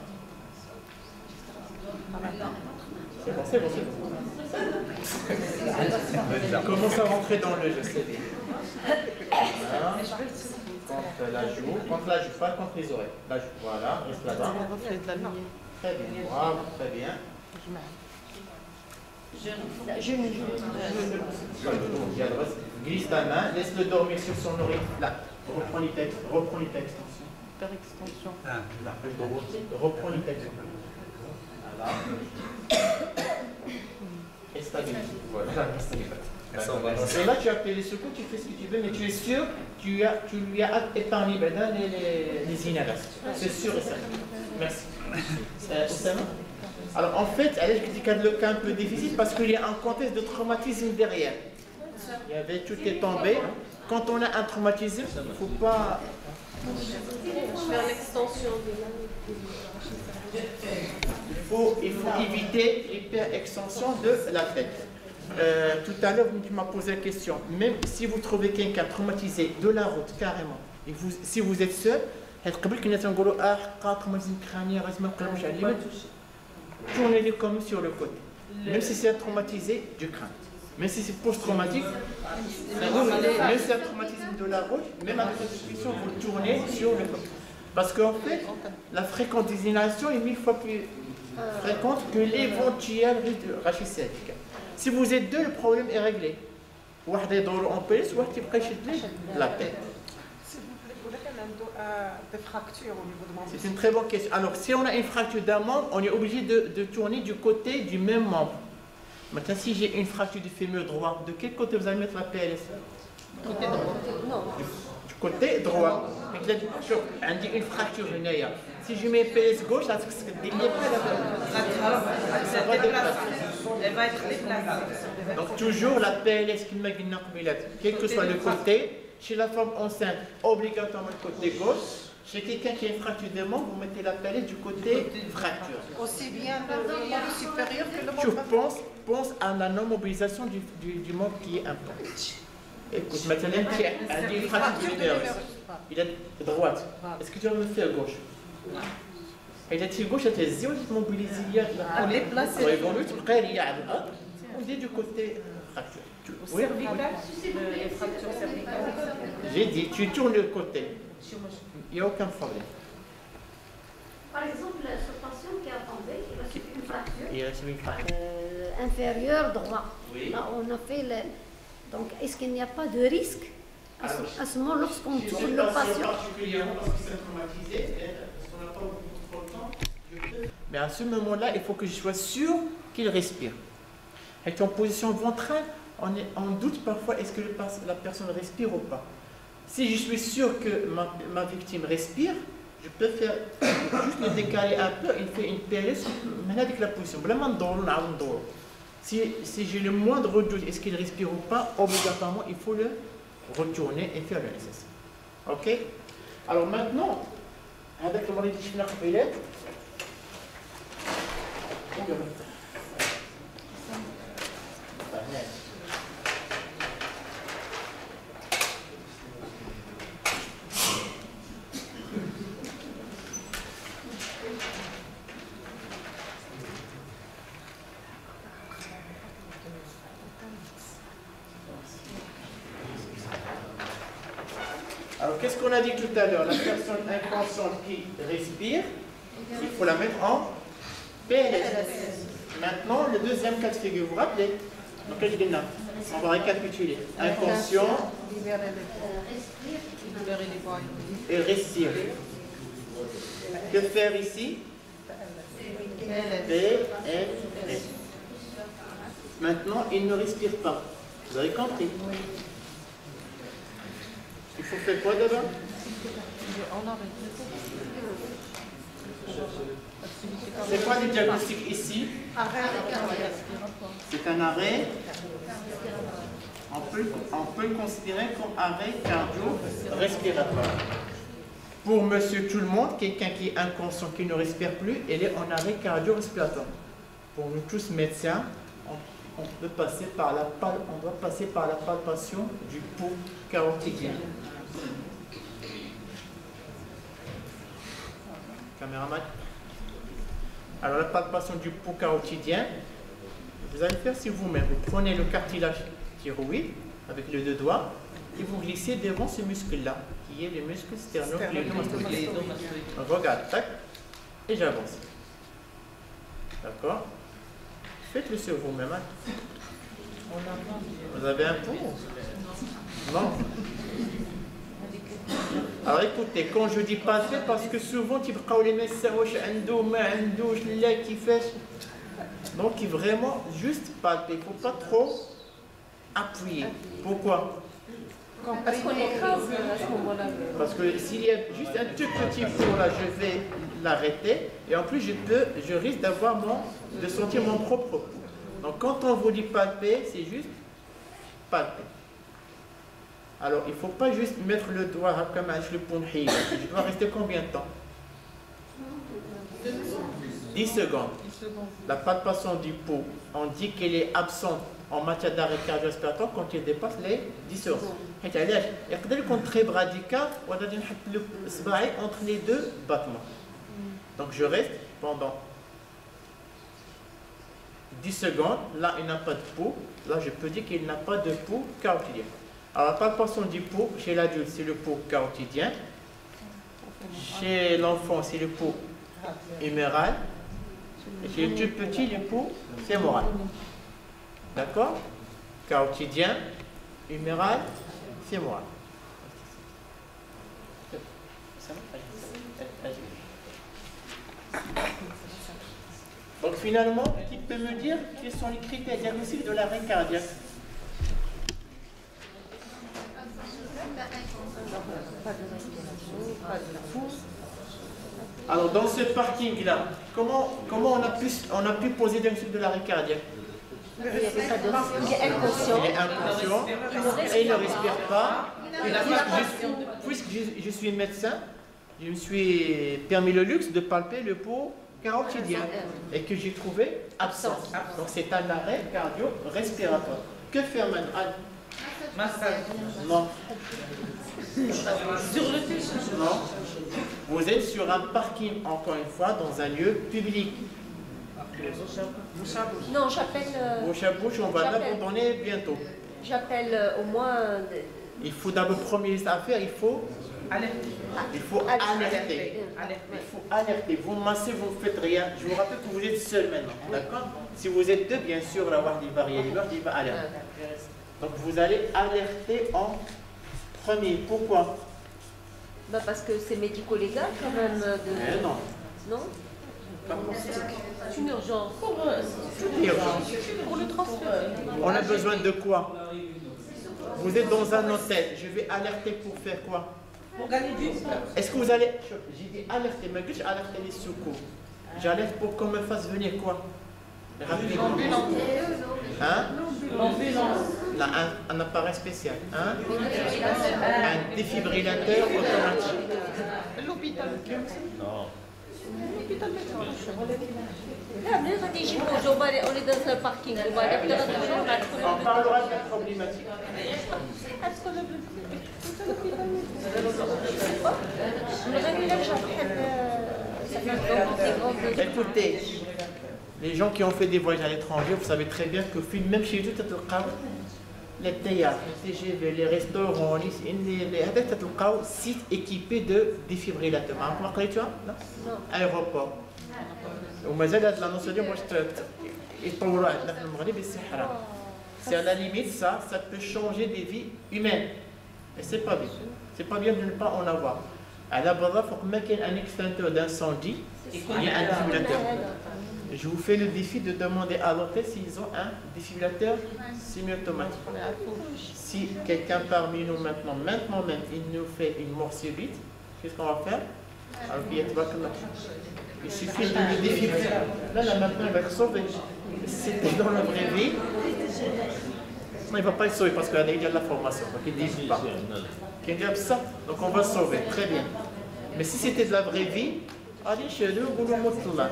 C'est bon. Commence à rentrer dans le jeu, c'est bien. Voilà. Contre la joue, pas contre les oreilles. La joue, voilà, reste là-bas. Très bien, bravo, très bien. Glisse ta main, laisse-le dormir sur son oreille. Là, reprends les textes, extension. Par extension. Là, reprends les textes. Voilà. Et stabilise. Voilà, et là, tu as fait les secours, tu fais ce que tu veux, mais tu es sûr, tu lui as épargné les inhalations. C'est sûr et certain. Merci. Oussama? Alors en fait, je dis le cas un peu difficile parce qu'il y a un contexte de traumatisme derrière. Il y avait tout est tombé. Quand on a un traumatisme, il ne faut pas... Faire l'extension Il faut éviter l'hyper-extension de la tête. Tout à l'heure, tu m'as posé la question. Même si vous trouvez quelqu'un traumatisé de la route, carrément, et si vous êtes seul, tournez-le comme sur le côté. Même si c'est traumatisé du crâne. Même si c'est post-traumatique, même si c'est un traumatisme de la route, même avec cette discussion, vous tournez sur le côté. Parce qu'en fait, la fréquence des inhalations est 1000 fois plus fréquente que l'éventuel risque de rachis sciatique. Si vous êtes deux, le problème est réglé. La tête. C'est une très bonne question. Alors, si on a une fracture d'un membre, on est obligé de tourner du côté du même membre. Maintenant, si j'ai une fracture du fémur droit, de quel côté vous allez mettre la PLS? Côté droit. Du côté droit. On dit une fracture linéaire. Si je mets PLS gauche, ça va Elle va être déplacée. Donc, toujours la PLS qui m'a dit quel que soit le côté, chez la femme enceinte, obligatoirement le côté gauche. Chez quelqu'un qui a une fracture de membre, vous mettez la PLS du côté fracture. Aussi bien le membre supérieur que le membre. Pense à la non-mobilisation du membre qui est important. Écoute, maintenant, il a une fracture linéaire. Il est droite. Est-ce que tu vas me faire gauche? إذا تيجوش تهزي ولا تموبيليزي On les place. ويقولوا تبقى لي على الأرض وندير du côté fracture. Oui. Les fractures cervicales. J'ai dit, tu tournes le côté. Il n'y a aucun problème. Par exemple, ce patient qui a tombé, il a subi une fracture Il reste une fracture. inférieure droit. Oui. Là, on a fait le... Donc, est-ce qu'il n'y a pas de risque à ce moment lorsqu'on tourne le patient? Particulièrement parce qu'il s'est traumatisé, parce qu'on n'a pas beaucoup trop de temps. Mais à ce moment-là, il faut que je sois sûr qu'il respire. Avec en position ventrale, on doute parfois est-ce que la personne respire ou pas. Si je suis sûr que ma victime respire, je peux faire juste le décaler un peu, il fait une PLS, mais avec la position. Si j'ai le moindre doute, est-ce qu'il respire ou pas, obligatoirement, il faut le retourner et faire le nécessaire. Ok? Alors maintenant, avec le mari de Alors, qu'est-ce qu'on a dit tout à l'heure? La personne inconsciente qui respire, il faut la mettre en PLS. Maintenant, le deuxième cas de figure, vous vous rappelez? Donc, on va récapituler. Inconscient et respire. Que faire ici? PLS. Maintenant, il ne respire pas. Vous avez compris? Il faut faire quoi d'abord? C'est quoi le diagnostic ici? C'est un arrêt. On peut le considérer comme arrêt cardio-respiratoire. Pour monsieur tout le monde, quelqu'un qui est inconscient, qui ne respire plus, il est en arrêt cardio-respiratoire. Pour nous tous médecins, on doit passer par la palpation du pouls carotidien. Caméraman. Alors la palpation du pouls carotidien, vous allez faire si vous-même. Vous prenez le cartilage thyroïde avec les deux doigts et vous glissez devant ce muscle-là, qui est le muscle sternocléidomastoïdien. Regarde, tac, et j'avance. D'accord? Faites-le sur vous-même. Hein. Vous avez un pouls? Non. Alors écoutez, quand je dis pas fait, parce que souvent tu peux les médecins qui fait. Donc vraiment juste palper, il ne faut pas trop appuyer. Pourquoi? Parce qu'on écrase à ce moment-là. Parce que s'il y a juste un tout petit pouls là, je vais l'arrêter et en plus je risque de sentir mon propre pouls. Donc quand on vous dit palper, c'est juste palper. Alors, il ne faut pas juste mettre le doigt comme le punhi. Je dois rester combien de temps? 10 secondes. La palpation du pouls, on dit qu'elle est absente en matière d'arrêt cardio-respiratoire quand il dépasse les 10 secondes. Il y a des comptes très radical, on a le sbaï entre les deux battements. Donc, je reste pendant 10 secondes. Là, il n'a pas de pouls. Là, je peux dire qu'il n'a pas de pouls carotidien. Alors, la palpation du pouls, chez l'adulte, c'est le pouls carotidien. Chez l'enfant, c'est le pouls huméral. Et chez le tout petit, le pouls fémoral. D'accord? Carotidien, huméral, fémoral. Donc, finalement, qui peut me dire quels sont les critères diagnostiques de l'arrêt cardiaque? Alors dans ce parking-là, comment on a pu poser le diagnostic de l'arrêt cardiaque? Il est inconscient. Il est inconscient et il ne respire pas. Et puisque je suis médecin, je me suis permis le luxe de palper le pouls carotidien et que j'ai trouvé absent. Donc c'est un arrêt cardio-respiratoire. Que faire maintenant? Massage. Non. Sur le fiche. Non. Vous êtes sur un parking, encore une fois, dans un lieu public. Non, j'appelle. Bouche à bouche, on va l'abandonner bientôt. J'appelle au moins. Il faut d'abord, premier à faire, il faut alerter. Il faut alerter. Vous massez, vous ne faites rien. Je vous rappelle que vous êtes seul maintenant. D'accord? Si vous êtes deux, bien sûr, la Wahdi va réagir, il va alerter. Donc vous allez alerter en premier. Pourquoi? Bah parce que c'est médico-légal quand même. Non. Non? C'est une urgence. Pour le transfert. On a besoin de quoi? Vous êtes dans un hôtel. Je vais alerter pour faire quoi? Pour gagner du temps. Est-ce que vous allez... J'ai dit alerter, mais que j'alerte les secours. J'alerte pour qu'on me fasse venir quoi? Rapidement. Hein? L'ambulance. Là, un appareil spécial. Hein? Un défibrillateur automatique. L'hôpital. Non. L'hôpital Là, on est dans un parking. On parlera de la problématique. Écoutez, les gens qui ont fait des voyages à l'étranger, vous savez très bien que même chez nous, les théâtres, les TGV, les restaurants, les sites équipés de défibrillateurs. Aéroport. وما زالت لا نوصل اليوم واش يطوروا عندنا في المغرب الصحراء. C'est à la limite ça peut changer des vies humaines. Et c'est pas bien. C'est pas bien de ne pas en avoir. على بالله فوق ما كاين un extincteur d'incendie, il y a un défibrillateur. Je vous fais le défi de demander à l'hôtel s'ils ont un défibrillateur semi-automatique. Si quelqu'un parmi nous maintenant même, il nous fait une mort subite, qu'est-ce qu'on va faire? Il suffit de le défibrer. Là, maintenant, il va être sauvé. C'était dans la vraie vie. Non, il ne va pas être sauvé parce qu'il y a de la formation. Donc, il ne dit pas. Qu'il dit ça. Donc, on va le sauver. Très bien. Mais si c'était de la vraie vie, allez chez nous, vous le montrez là.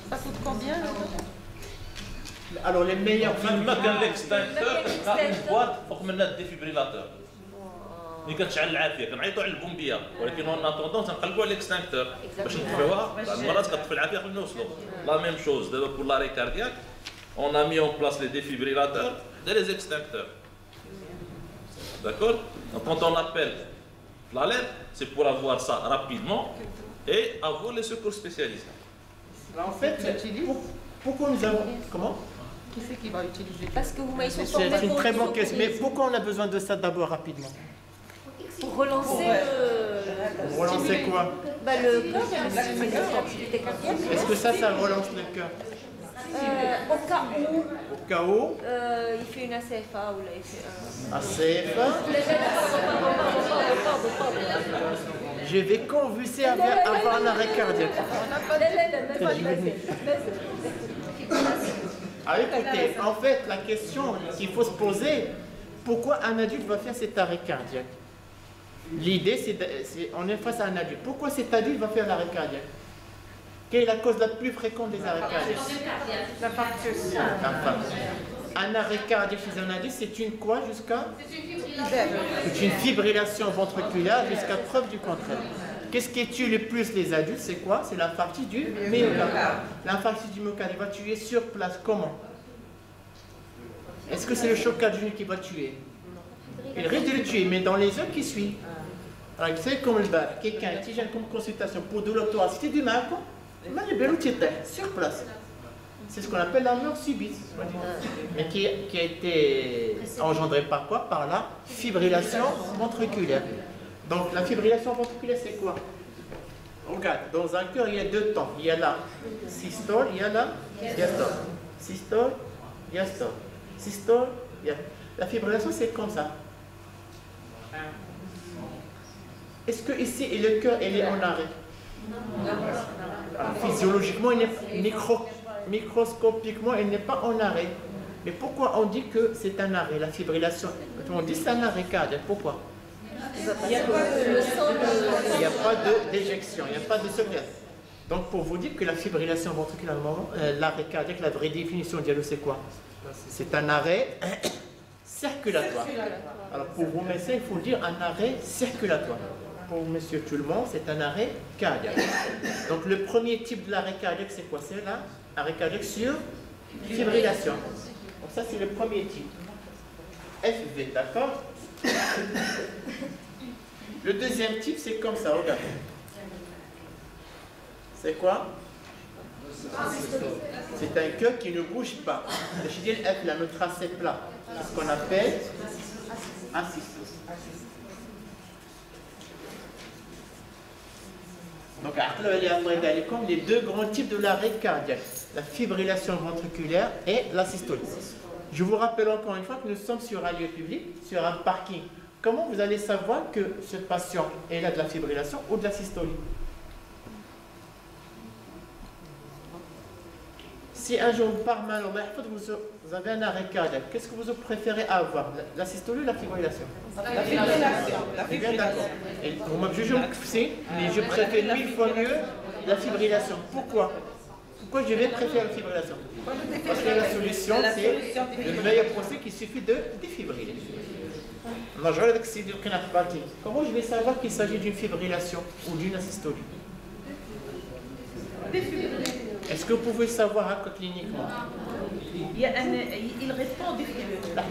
Ça coûte combien? Alors, les meilleurs. فين كان الاكستنكتور كان boîte فوق منها الديفيبريلاتور. ملي كتشعل العافيه كنعيطوا على البومبيه ولكن اون اتوندون تنقلبوا على الاكستنكتور باش نطفيوها. بعض المرات كتطفي العافيه قبل ما نوصلوا. لا ميم شوز دابا pour l'arrêt cardiaque on a mis en place les défibrillateurs et les extincteurs. D'accord? Donc quand on appelle l'alerte, c'est pour avoir ça rapidement et avoir les secours spécialisés. En fait, pourquoi nous avons... Comment? Qui c'est qui va utiliser? Parce que vous m'avez C'est une très bonne question. Mais pourquoi on a besoin de ça d'abord rapidement? Pour relancer le... Pour relancer quoi? Bah, le cœur et l'activité cardiaque. Est-ce que ça relance le cœur? Au cas où... Au cas où il fait une ACFA ou là il fait un... ACFA? Je vais convulser avant un arrêt cardiaque. Ah, écoutez, en fait, la question qu'il faut se poser, pourquoi un adulte va faire cet arrêt cardiaque? L'idée, c'est on est face à un adulte. Pourquoi cet adulte va faire l'arrêt cardiaque? Quelle est la cause la plus fréquente des arrêts cardiaques? L'infarctus. Un arrêt cardiaque chez un adulte, c'est une quoi jusqu'à? C'est une fibrillation ventriculaire jusqu'à preuve du contraire. Qu'est-ce qui tue le plus les adultes? C'est quoi? C'est l'infarctus du myocarde. L'infarctus du myocarde, il va tuer sur place. Comment? Est-ce que c'est le choc cardiaque qui va tuer? Il risque de le tuer, mais dans les heures qui suivent. Alors, vous savez, comme le bar, quelqu'un qui vient comme consultation pour douleur thoracique du mal, sur place. C'est ce qu'on appelle la mort subite, mais qui a été engendrée par quoi? Par la fibrillation ventriculaire. Donc la fibrillation ventriculaire, c'est quoi? Regarde, dans un cœur, il y a deux temps. Il y a la systole, il y a la diastole. Systole, diastole. Systole, diastole. La fibrillation, c'est comme ça. Est-ce que ici, le cœur, il est en arrêt? Physiologiquement, microscopiquement, il n'est pas en arrêt. Mais pourquoi on dit que c'est un arrêt, la fibrillation? On dit que c'est un arrêt cardiaque. Pourquoi? Il n'y a pas d'éjection, il n'y a pas de secret. Donc pour vous dire que la fibrillation ventriculaire, l'arrêt cardiaque, la vraie définition du dialogue, c'est quoi? C'est un arrêt circulatoire. Alors pour vous médecins, il faut dire un arrêt circulatoire. Pour monsieur tout le monde, c'est un arrêt cardiaque. Donc le premier type de l'arrêt cardiaque, c'est quoi? C'est là, arrêt cardiaque sur fibrillation. Donc ça, c'est le premier type. FV, d'accord? Le deuxième type, c'est comme ça, regardez. C'est quoi? C'est un cœur qui ne bouge pas. Le chidil F, là, le tracé plat. C'est ce qu'on appelle asystole. Donc, comme les deux grands types de l'arrêt cardiaque, la fibrillation ventriculaire et la systole. Je vous rappelle encore une fois que nous sommes sur un lieu public, sur un parking. Comment vous allez savoir que ce patient est là de la fibrillation ou de la systolie? Si un jour par mal, vous avez un arrêt cardiaque, qu'est-ce que vous préférez avoir? La systolie ou la fibrillation? La fibrillation. Eh bien, d'accord. Et vous me jugez, mais je préfère 1000 fois mieux la fibrillation. Pourquoi? Pourquoi je vais préférer la fibrillation? Parce que la solution, c'est le meilleur procès qu'il suffit de défibriller. Comment je vais savoir qu'il s'agit d'une fibrillation ou d'une asystolie? Est-ce que vous pouvez savoir à quoi cliniquement? Il répond définitivement.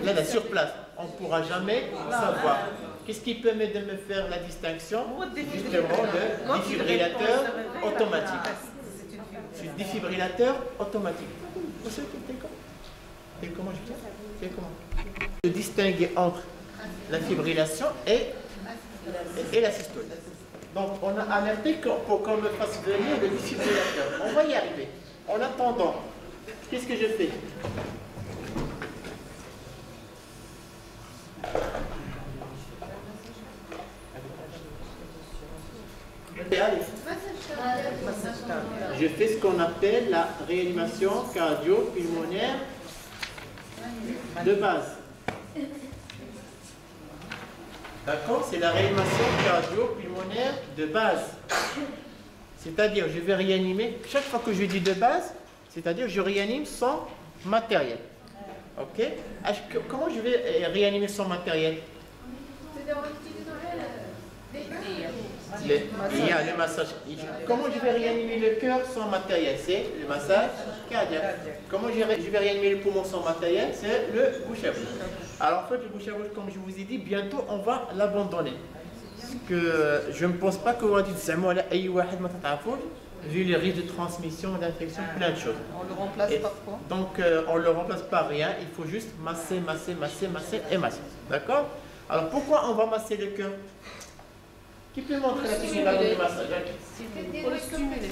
Là, sur place, on ne pourra jamais savoir. Qu'est-ce qui permet de me faire la distinction? Justement, le défibrillateur automatique. C'est le défibrillateur automatique. Comment je fais? Comment? De distinguer entre la fibrillation et la systole. Donc, on a alerté pour qu'on me fasse venir le défibrillateur. On va y arriver. En attendant, qu'est-ce que je fais? Je fais ce qu'on appelle la réanimation cardio-pulmonaire de base. D'accord? C'est la réanimation cardio-pulmonaire de base. C'est-à-dire, je vais réanimer, chaque fois que je dis de base, c'est-à-dire je réanime sans matériel. Ok? Comment je vais réanimer sans matériel? Il y a le massage. Comment je vais réanimer le cœur sans matériel? C'est le massage cardiaque. Comment je vais réanimer le poumon sans matériel? C'est le bouche à bouche. Alors en fait, le bouche à bouche, comme je vous ai dit, bientôt on va l'abandonner. Parce que je ne pense pas que vous dites vu les risques de transmission, d'infection, plein de choses. On le remplace par quoi? Donc on ne le remplace par rien, il faut juste masser, masser, masser, masser et masser. D'accord? Alors pourquoi on va masser le cœur? Qui peut montrer la technique de massage? Pour le stimuler.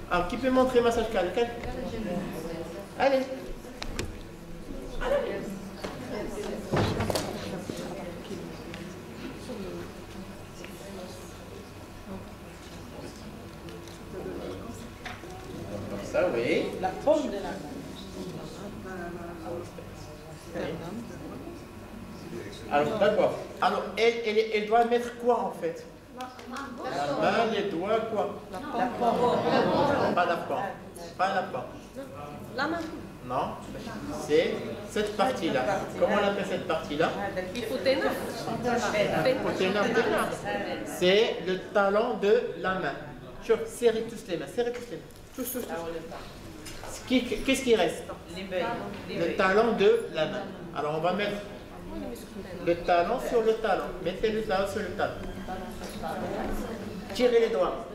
Alors, qui peut montrer le massage cardiaque? Allez. Ça, oui. La paume de la main. Alors, d'accord. Alors, elle doit mettre quoi en fait? La main, les doigts, quoi? La paume. Pas la paume. Pas la paume. La main. Non, c'est cette partie-là. Comment on appelle cette partie-là? C'est le talon de la main. Serrez tous les mains, serrez tous les mains. Tous. Qu'est-ce qui reste? Le talon de la main. Alors on va mettre le talon sur le talon. Mettez le talon sur le talon. Tirez les doigts.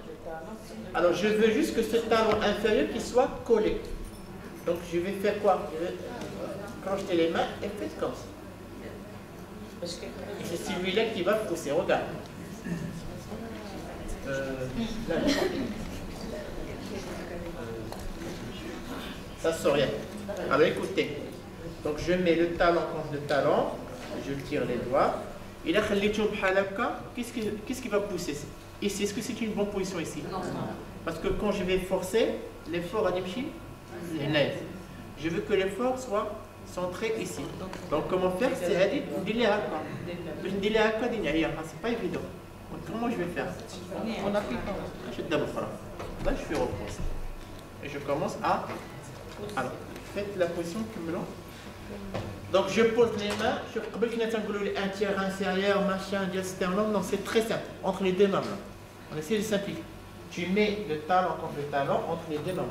Alors je veux juste que ce talon inférieur qui soit collé. Donc je vais faire quoi? Je vais crocheter les mains et faites comme ça. Et c'est celui-là qui va pousser. Regarde. Là. Ça sort rien. Alors écoutez. Donc je mets le talon contre le talon. Je tire les doigts. Et là, qu'est-ce qui va pousser ici? Est-ce que c'est une bonne position ici? Non. Parce que quand je vais forcer, l'effort à Nimchi, c'est net. Je veux que l'effort soit centré ici. Donc comment faire? C'est c'est pas évident. comment je vais faire? On appuie pas. Là, je fais repose. Et je commence à... Alors, faites la position cumulant. Donc, je pose les mains. Je un tiers inférieur, machin, diasternum. Non, c'est très simple. Entre les deux mains. On essaie de simplifier. Tu mets le talon contre le talon entre les deux mains.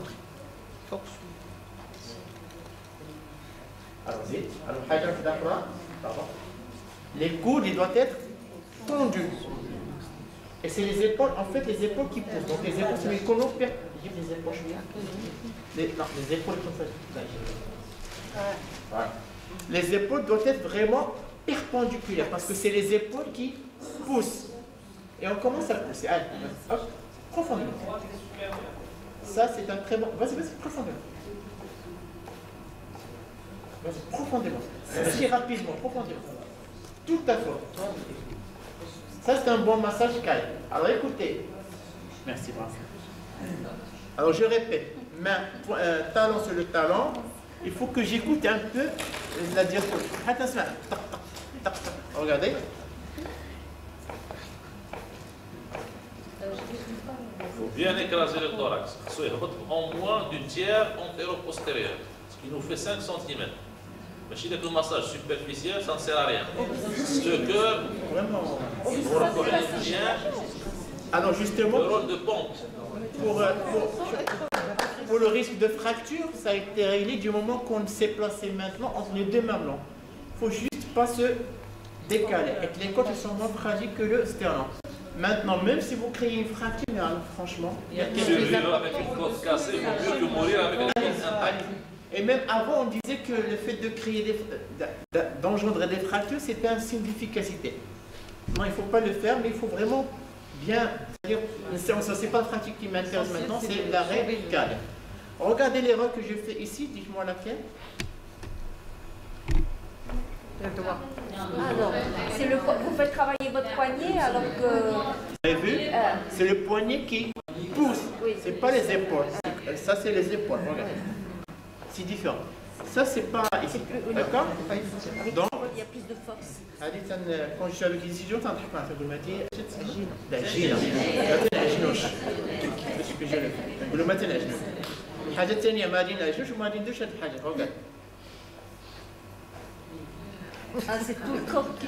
Allons-y. Alors, pardon. Les coudes, ils doivent être tendus. Et c'est les épaules, en fait, les épaules qui poussent. Donc les épaules, c'est les colons les épaules. Non, les épaules comme ça. Voilà. Les épaules doivent être vraiment perpendiculaires parce que c'est les épaules qui poussent. Et on commence à pousser. Allez, hop, profondément. Ça, c'est un très bon. Vas-y, profondément. Vas-y, profondément. Aussi rapidement, profondément. Tout à fait. Ça, c'est un bon massage calme. Alors, écoutez. Merci, Vincent. Alors, je répète. Main, talon sur le talon. Il faut que j'écoute un peu la diastole. Attention. Regardez. Il faut bien écraser le thorax. En moins du tiers antéro-postérieur. Ce qui nous fait 5 cm. Mais si le massage superficiel, ça ne sert à rien. Ce que vous reconnaissez bien, alors justement, le rôle de pompe. Pour le risque de fracture, ça a été réglé du moment qu'on s'est placé maintenant entre les deux mamelons. Il ne faut juste pas se décaler. Et que les côtes sont moins fragiles que le sternum. Maintenant, même si vous créez une fracture, franchement, il y a quelque chose. Survivre avec une côte cassée, il vaut mieux que mourir avec une côte intacte. Et même avant, on disait que le fait de créer d'engendrer des fractures, c'était un signe d'efficacité. Non, il ne faut pas le faire, mais il faut vraiment bien... C'est-à-dire, ce n'est pas la pratique qui m'intéresse maintenant, c'est l'arrêt calme. Regardez l'erreur que je fais ici, dites-moi laquelle. Alors, vous faites travailler votre poignet alors que... Vous avez vu? C'est le poignet qui pousse, ce n'est pas les épaules. Ça, c'est les épaules, regardez. C'est différent. Ça, c'est pas ici. D'accord? Donc, il y a plus de force. Quand je suis avec les idiots, t'as un truc à faire. La gine. Le matin, la gine. حاجة ثانية ما دين لا شو ما دين دوش هاد الحاجة regarde. Ah, c'est tout le corps qui...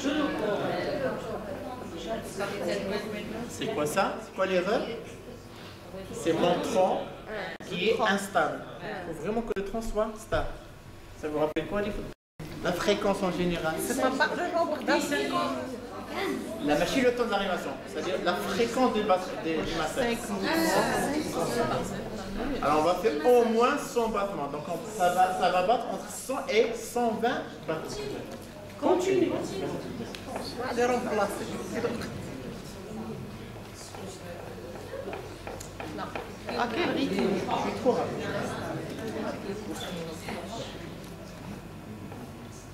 C'est quoi ça? C'est quoi l'erreur? C'est mon tronc qui est instable. Il faut vraiment que le tronc soit stable. Ça vous rappelle quoi? La fréquence en général. C'est pas par le nombre d'ici. La machine, le temps d'arrivation, c'est-à-dire la fréquence du massage. Alors on va faire au moins 100 battements. Donc ça va battre entre 100 et 120 battements. Continue. Allez, remplacer. À quel rythme? Je suis trop rapide.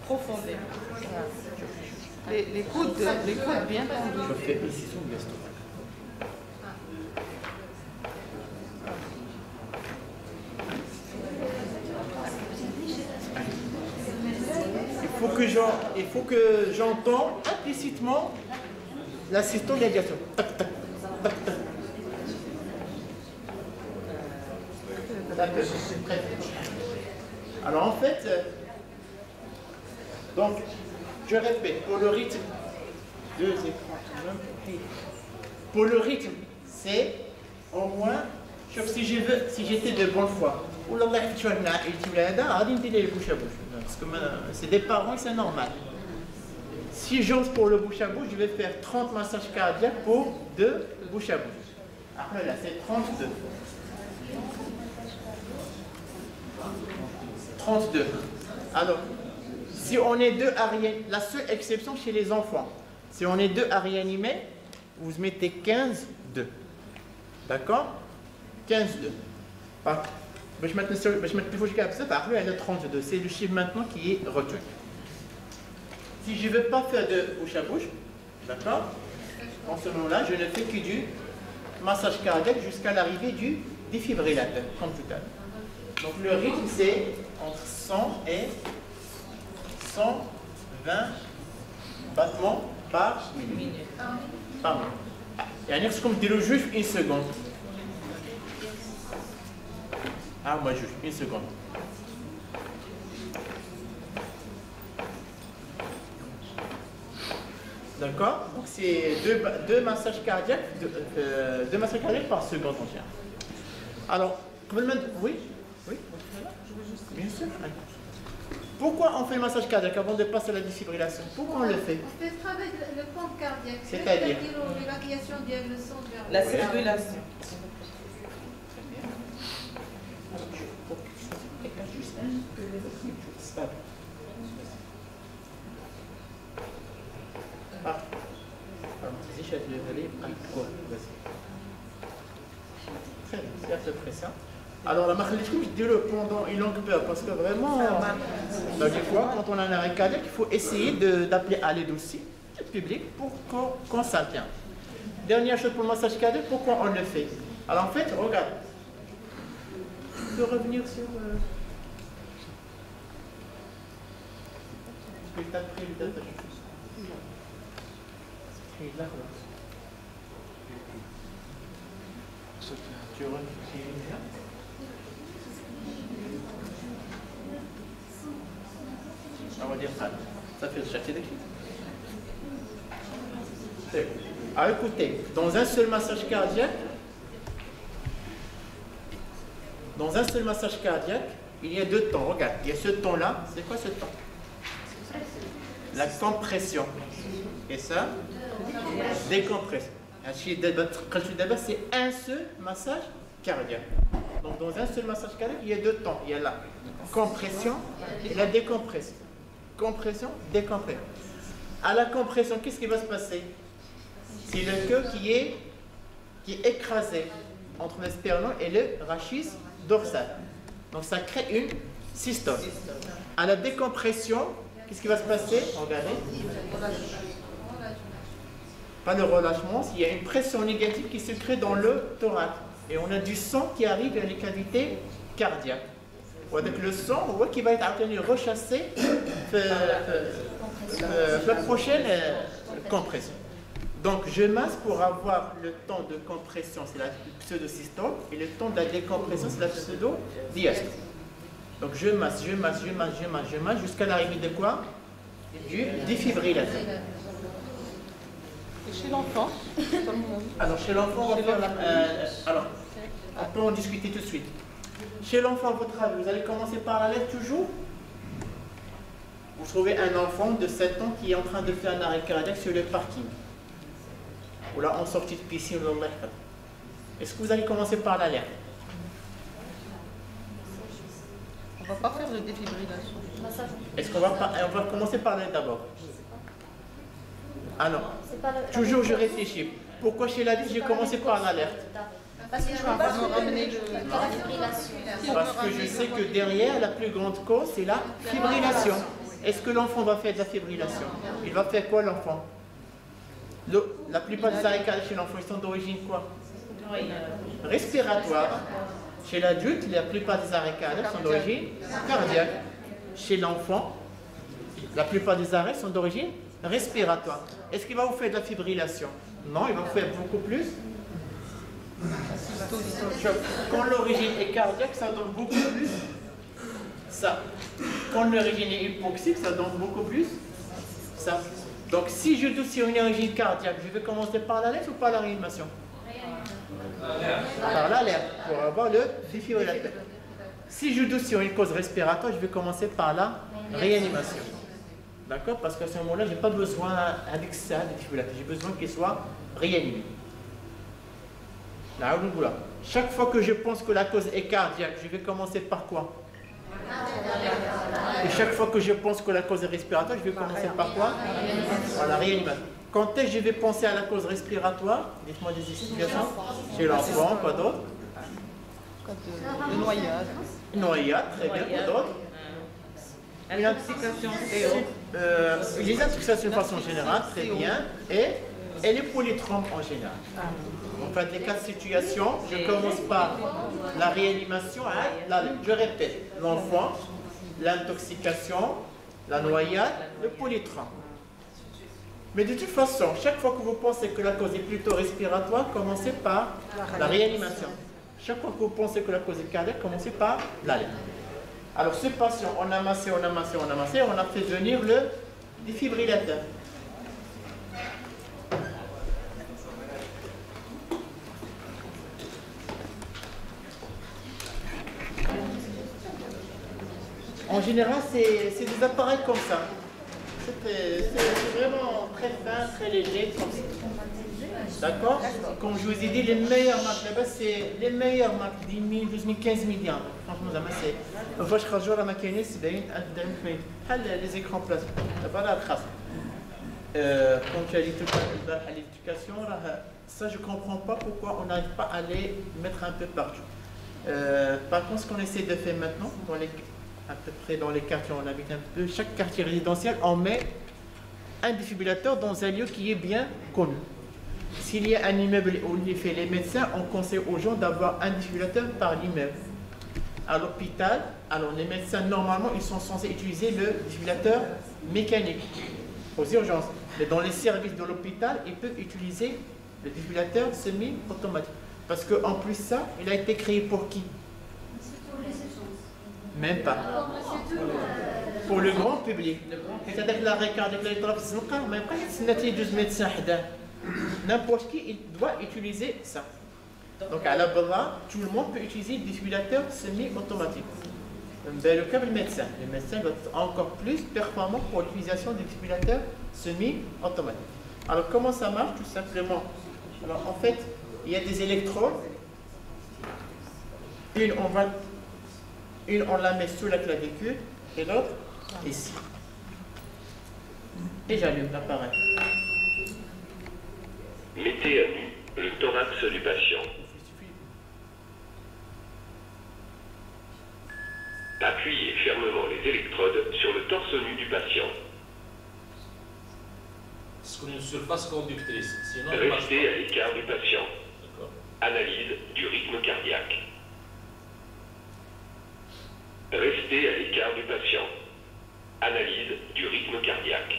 Profondément. Les coudes bien tendus. Je fais ici sur l'estomac. Il faut que j'entende implicitement l'assistant de l'aviation. Tac, tac, tac, tac. C'est très bien. Alors en fait, donc, je répète, pour le rythme, pour le rythme, c'est au moins, si j'étais de bonne foi, parce que c'est des parents et c'est normal. Si j'ose pour le bouche à bouche, je vais faire 30 massages cardiaques pour 2 bouche à bouche. Après là, c'est 32. 32. Alors, si on est deux à réanimer, la seule exception chez les enfants, si on est deux à réanimer, vous mettez 15, 2. D'accord? 15, 2. Je vais mettre plus fort que 32. C'est le chiffre maintenant qui est retenu. Si je ne veux pas faire de bouche à bouche, d'accord? En ce moment-là, je ne fais que du massage cardiaque jusqu'à l'arrivée du défibrillateur, comme tout à l'heure. Donc le rythme, c'est entre 100 et 120 battements par minute. Par minute. يعني خصكم ديروا جوج في 1 سكوند. هما جوج 1 سكوند. D'accord? Donc c'est deux massages cardiaques, deux massages cardiaques par seconde en général. Alors, oui? Oui? Bien sûr. Pourquoi on fait le massage cardiaque avant de passer à la défibrillation? Pourquoi on le fait? On fait travailler le pompe cardiaque. C'est-à-dire l'évacuation du sang vers La circulation. Très bien, c'est à peu près ça. Alors la marque-les-coups, je dis le pendant une longue période parce que vraiment, des fois, quand on a un arrêt cardiaque, il faut essayer d'appeler à l'aide aussi, du public, pour qu'on s'alterne. Dernière chose pour le massage cardiaque, pourquoi on le fait? Alors en fait, regarde, je peux revenir sur... Tu on va dire ça fait le chercher d'écrit. Alors écoutez, dans un seul massage cardiaque, il y a deux temps. Regarde, il y a ce temps-là. C'est quoi ce temps? La compression. Et ça, décompression. C'est un seul massage cardiaque. Donc dans un seul massage cardiaque, il y a deux temps. Il y a la compression et la décompression. Compression, décompression. À la compression, qu'est-ce qui va se passer? C'est le cœur qui est écrasé entre le sternum et le rachis dorsal. Donc ça crée une systole. À la décompression, qu'est-ce qui va se passer? Regardez. Pas le relâchement, il y a une pression négative qui se crée dans le thorax. Et on a du sang qui arrive vers les cavités cardiaques. Avec le sang, on voit qu'il va être rechassé la prochaine compression. Donc je masse pour avoir le temps de compression, c'est la pseudo-systole, et le temps de la décompression, c'est la pseudo-diastole. Donc je masse jusqu'à l'arrivée de quoi? Du défibrillateur. Et chez l'enfant? Alors chez l'enfant, on va faire alors, on peut en discuter tout de suite. Chez l'enfant, à votre avis, vous allez commencer par la lettre toujours? Vous trouvez un enfant de 7 ans qui est en train de faire un arrêt cardiaque sur le parking. Ou là, en sortie de piscine. Est-ce que vous allez commencer par l'alerte? On ne va pas faire de défibrillation. Est-ce qu'on va commencer par l'alerte d'abord? Ah non. Toujours je réfléchis. Pourquoi chez l'adulte, j'ai commencé par l'alerte? Parce que je ne peux pas ramener la fibrillation. Parce que je sais que derrière, la plus grande cause, c'est la fibrillation. Est-ce que l'enfant va faire de la fibrillation? Il va faire quoi, l'enfant? La plupart des arrêts cardiaques chez l'enfant, ils sont d'origine quoi? Respiratoire. Chez l'adulte, la plupart des arrêts cardiaques sont d'origine cardiaque. Chez l'enfant, la plupart des arrêts sont d'origine respiratoire. Est-ce qu'il va vous faire de la fibrillation? Non, il va vous faire beaucoup plus. Quand l'origine est cardiaque, ça donne beaucoup plus ça. Quand l'origine est hypoxique, ça donne beaucoup plus ça. Donc si je doute sur une origine cardiaque, je vais commencer par l'alerte ou par la réanimation? Par l'alerte, pour avoir le défibrillateur. Si je doute sur une cause respiratoire, je vais commencer par la réanimation. D'accord? Parce qu'à ce moment-là, je n'ai pas besoin avec ça de défibrillateur. J'ai besoin qu'il soit réanimé. Là, chaque fois que je pense que la cause est cardiaque, je vais commencer par quoi? Et chaque fois que je pense que la cause est respiratoire, je vais commencer par quoi? Par la réanimation. Quand est-ce que je vais penser à la cause respiratoire? Dites-moi des situations. Chez l'enfant, quoi d'autre? Une noyade. Une noyade, très bien, quoi d'autre? Une intoxication. Les intoxications de façon générale, très bien. Et les polytraumes en général. En fait, les 4 situations, je commence par la réanimation. Je répète, l'enfant, l'intoxication, la noyade, le polytraum. Mais de toute façon, chaque fois que vous pensez que la cause est plutôt respiratoire, commencez par la réanimation. Chaque fois que vous pensez que la cause est cardiaque, commencez par l'alerte. Alors ce patient, on a massé, on a fait venir le défibrillateur. En général, c'est des appareils comme ça. C'est vraiment très fin, très léger, comme ça. D'accord? Comme je vous ai dit, les meilleures marques là-bas, c'est les meilleures marques, 10 000, 12 000, 15 000 dirhams. Franchement, ça c'est. فاش خرجوا راه ما كاينين 70 80 بحال les écrans plasma. دابا راه رخص. Comme tu as dit tout à l'heure à l'éducation, ça je ne comprends pas pourquoi on n'arrive pas à les mettre un peu partout. Par contre, ce qu'on essaie de faire maintenant, à peu près dans les quartiers où on habite un peu, chaque quartier résidentiel, on met un défibrillateur dans un lieu qui est bien connu. S'il y a un immeuble où il fait les médecins, on conseille aux gens d'avoir un défibrillateur par l'immeuble. À l'hôpital, alors les médecins, normalement, ils sont censés utiliser le défibrillateur mécanique aux urgences. Mais dans les services de l'hôpital, ils peuvent utiliser le défibrillateur semi-automatique. Parce qu'en plus, ça, il a été créé pour qui? Même pas. Pour le grand public. C'est-à-dire que la récardique, même pas si 12 médecins, n'importe qui il doit utiliser ça. Donc à la base, tout le monde peut utiliser le défibrillateur semi-automatique. Le cas du médecin. Le médecin doit être encore plus performant pour l'utilisation du défibrillateur semi-automatique. Alors comment ça marche? Tout simplement. Alors en fait, il y a des électrodes. Une, on la met sous la clavicule et l'autre ici. Et j'allume l'appareil. Mettez à nu le thorax du patient. Appuyez fermement les électrodes sur le torse nu du patient. C'est une surface conductrice. Sinon, restez à l'écart du patient. Analyse du rythme cardiaque. Restez à l'écart du patient. Analyse du rythme cardiaque.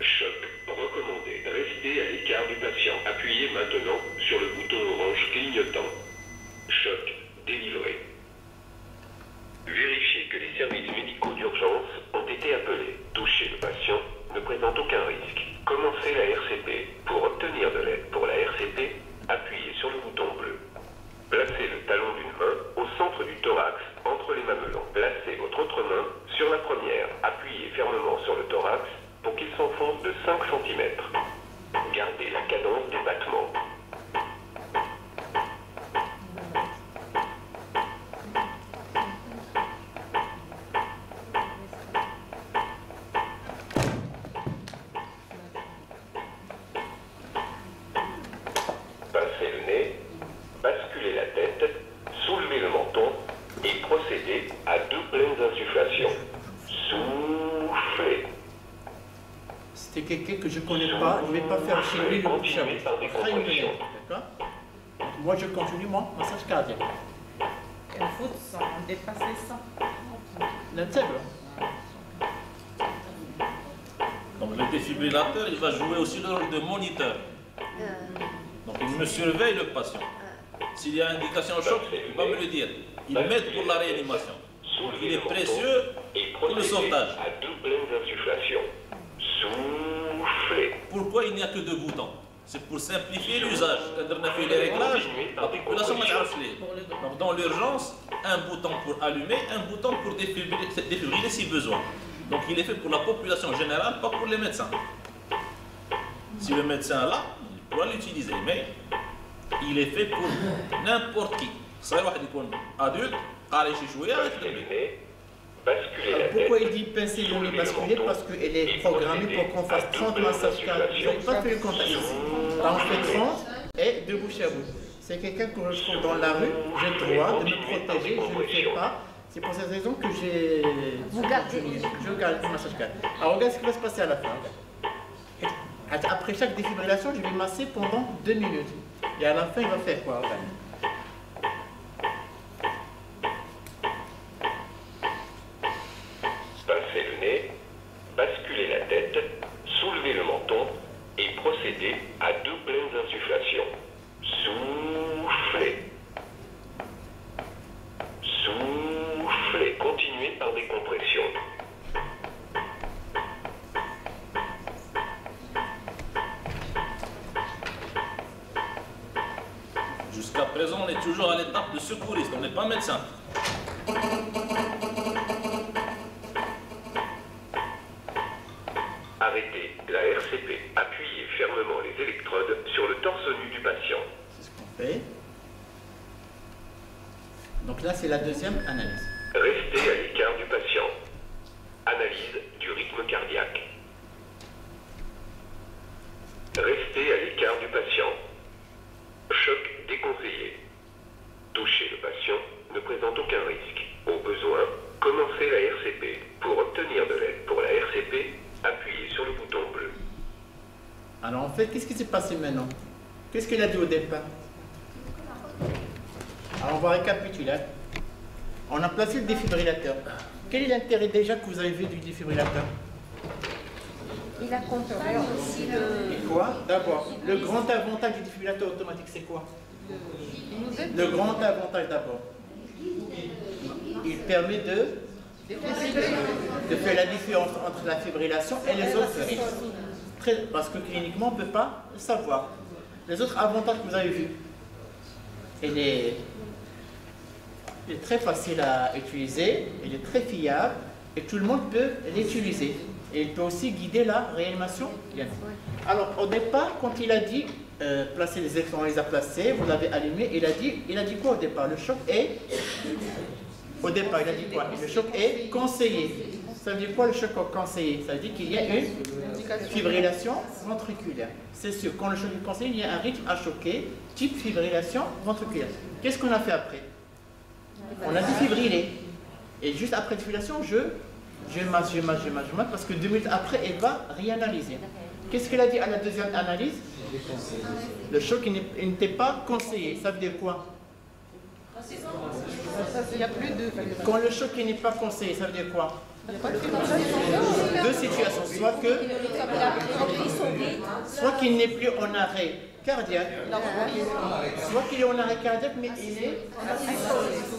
Choc recommandé. Restez à l'écart du patient. Appuyez maintenant sur le bouton orange clignotant. Choc délivré. Vérifiez que les services médicaux d'urgence ont été appelés. Toucher le patient ne présente aucun risque. Commencez la RCP. Pour obtenir de l'aide pour la RCP, appuyez sur le bouton bleu. Placez le talon d'une main au centre du thorax, entre les mamelons. Placez votre autre main sur la première. Appuyez fermement sur le thorax pour qu'il s'enfonce de 5 cm. Gardez la cadence des battements. Passez le nez, basculez la tête, soulevez le menton et procédez à 2 pleines insufflations. Soufflez. C'était quelqu'un que je ne connais pas, je ne vais pas faire chez lui le bouche à bouche. D'accord? Moi je continue mon massage cardiaque. Il faut dépasser ça. L'intègre. Donc le défibrillateur, il va jouer aussi le rôle de moniteur. Donc il me surveille le patient. S'il y a indication choc, il va me le dire. Il m'aide pour la réanimation. Il est précieux pour le sauvetage. À 2 pleines insufflations. Soufflez. Pourquoi il n'y a que 2 boutons? C'est pour simplifier l'usage. Quand on a fait les réglages, la population va s'arrêter. Donc dans l'urgence, un bouton pour allumer, un bouton pour défibriller si besoin. Donc il est fait pour la population générale, pas pour les médecins. Si le médecin est là, il pourra l'utiliser, mais il est fait pour n'importe qui. Ça va être adulte, pourquoi il dit pincer le nez basculer? Parce qu'elle est programmée pour qu'on fasse 30 massages cardiaques. Je n'ai pas fait le contact ici. Là, on fait 30 et de bouche à bouche. C'est quelqu'un que je trouve dans la rue, j'ai le droit de me protéger, je ne le fais pas. C'est pour cette raison que j'ai. Vous gardez. Je garde le massage cardiaque. Alors, regarde ce qui va se passer à la fin. Après chaque défibrillation, je vais masser pendant 2 minutes. Et à la fin, il va faire quoi? Passez le nez, basculez la tête, continuer par des compressions. Jusqu'à présent, on est toujours à l'étape de secouriste, on n'est pas médecin. Arrêtez la RCP. Appuyez fermement les électrodes sur le torse nu du patient. C'est ce qu'on fait. Donc là, c'est la deuxième analyse. Restez à l'écart du patient. Analyse du rythme cardiaque. Restez à l'écart du patient. Choc déconseillé. Toucher le patient ne présente aucun risque. Au besoin, commencez la RCP. Pour obtenir de l'aide pour la RCP, appuyez sur le bouton bleu. Alors en fait, qu'est-ce qui s'est passé maintenant? Qu'est-ce qu'il a dit au départ? Alors on va récapituler. On a placé le défibrillateur. Quel est l'intérêt déjà que vous avez vu du défibrillateur? Il accompagne aussi le... Et quoi? D'abord, le grand avantage du défibrillateur automatique, c'est quoi? Le grand avantage d'abord, il permet de faire la différence entre la fibrillation et les autres risques. Parce que cliniquement, on ne peut pas le savoir. Les autres avantages que vous avez vus, il est très facile à utiliser, il est très fiable et tout le monde peut l'utiliser. Et il peut aussi guider la réanimation. Alors au départ, quand il a dit placer les électrodes, on les a placés, vous l'avez allumé, il a dit quoi au départ? Le choc est... Au départ, il a dit quoi? Le choc est conseillé. Ça veut dire quoi le choc conseillé? Ça veut dire qu'il y a une fibrillation ventriculaire. C'est sûr, quand le choc est conseillé, il y a un rythme à choquer, type fibrillation ventriculaire. Qu'est-ce qu'on a fait après? On a défibrilé. Et juste après défibrillation, je masse, parce que 2 minutes après, elle va réanalyser. Qu'est-ce qu'elle a dit à la deuxième analyse? Le choc n'était pas conseillé. Ça veut dire quoi? Quand le choc n'est pas conseillé, ça veut dire quoi? Deux situations. Soit qu'il n'est plus en arrêt cardiaque, soit qu'il est en arrêt cardiaque, mais il est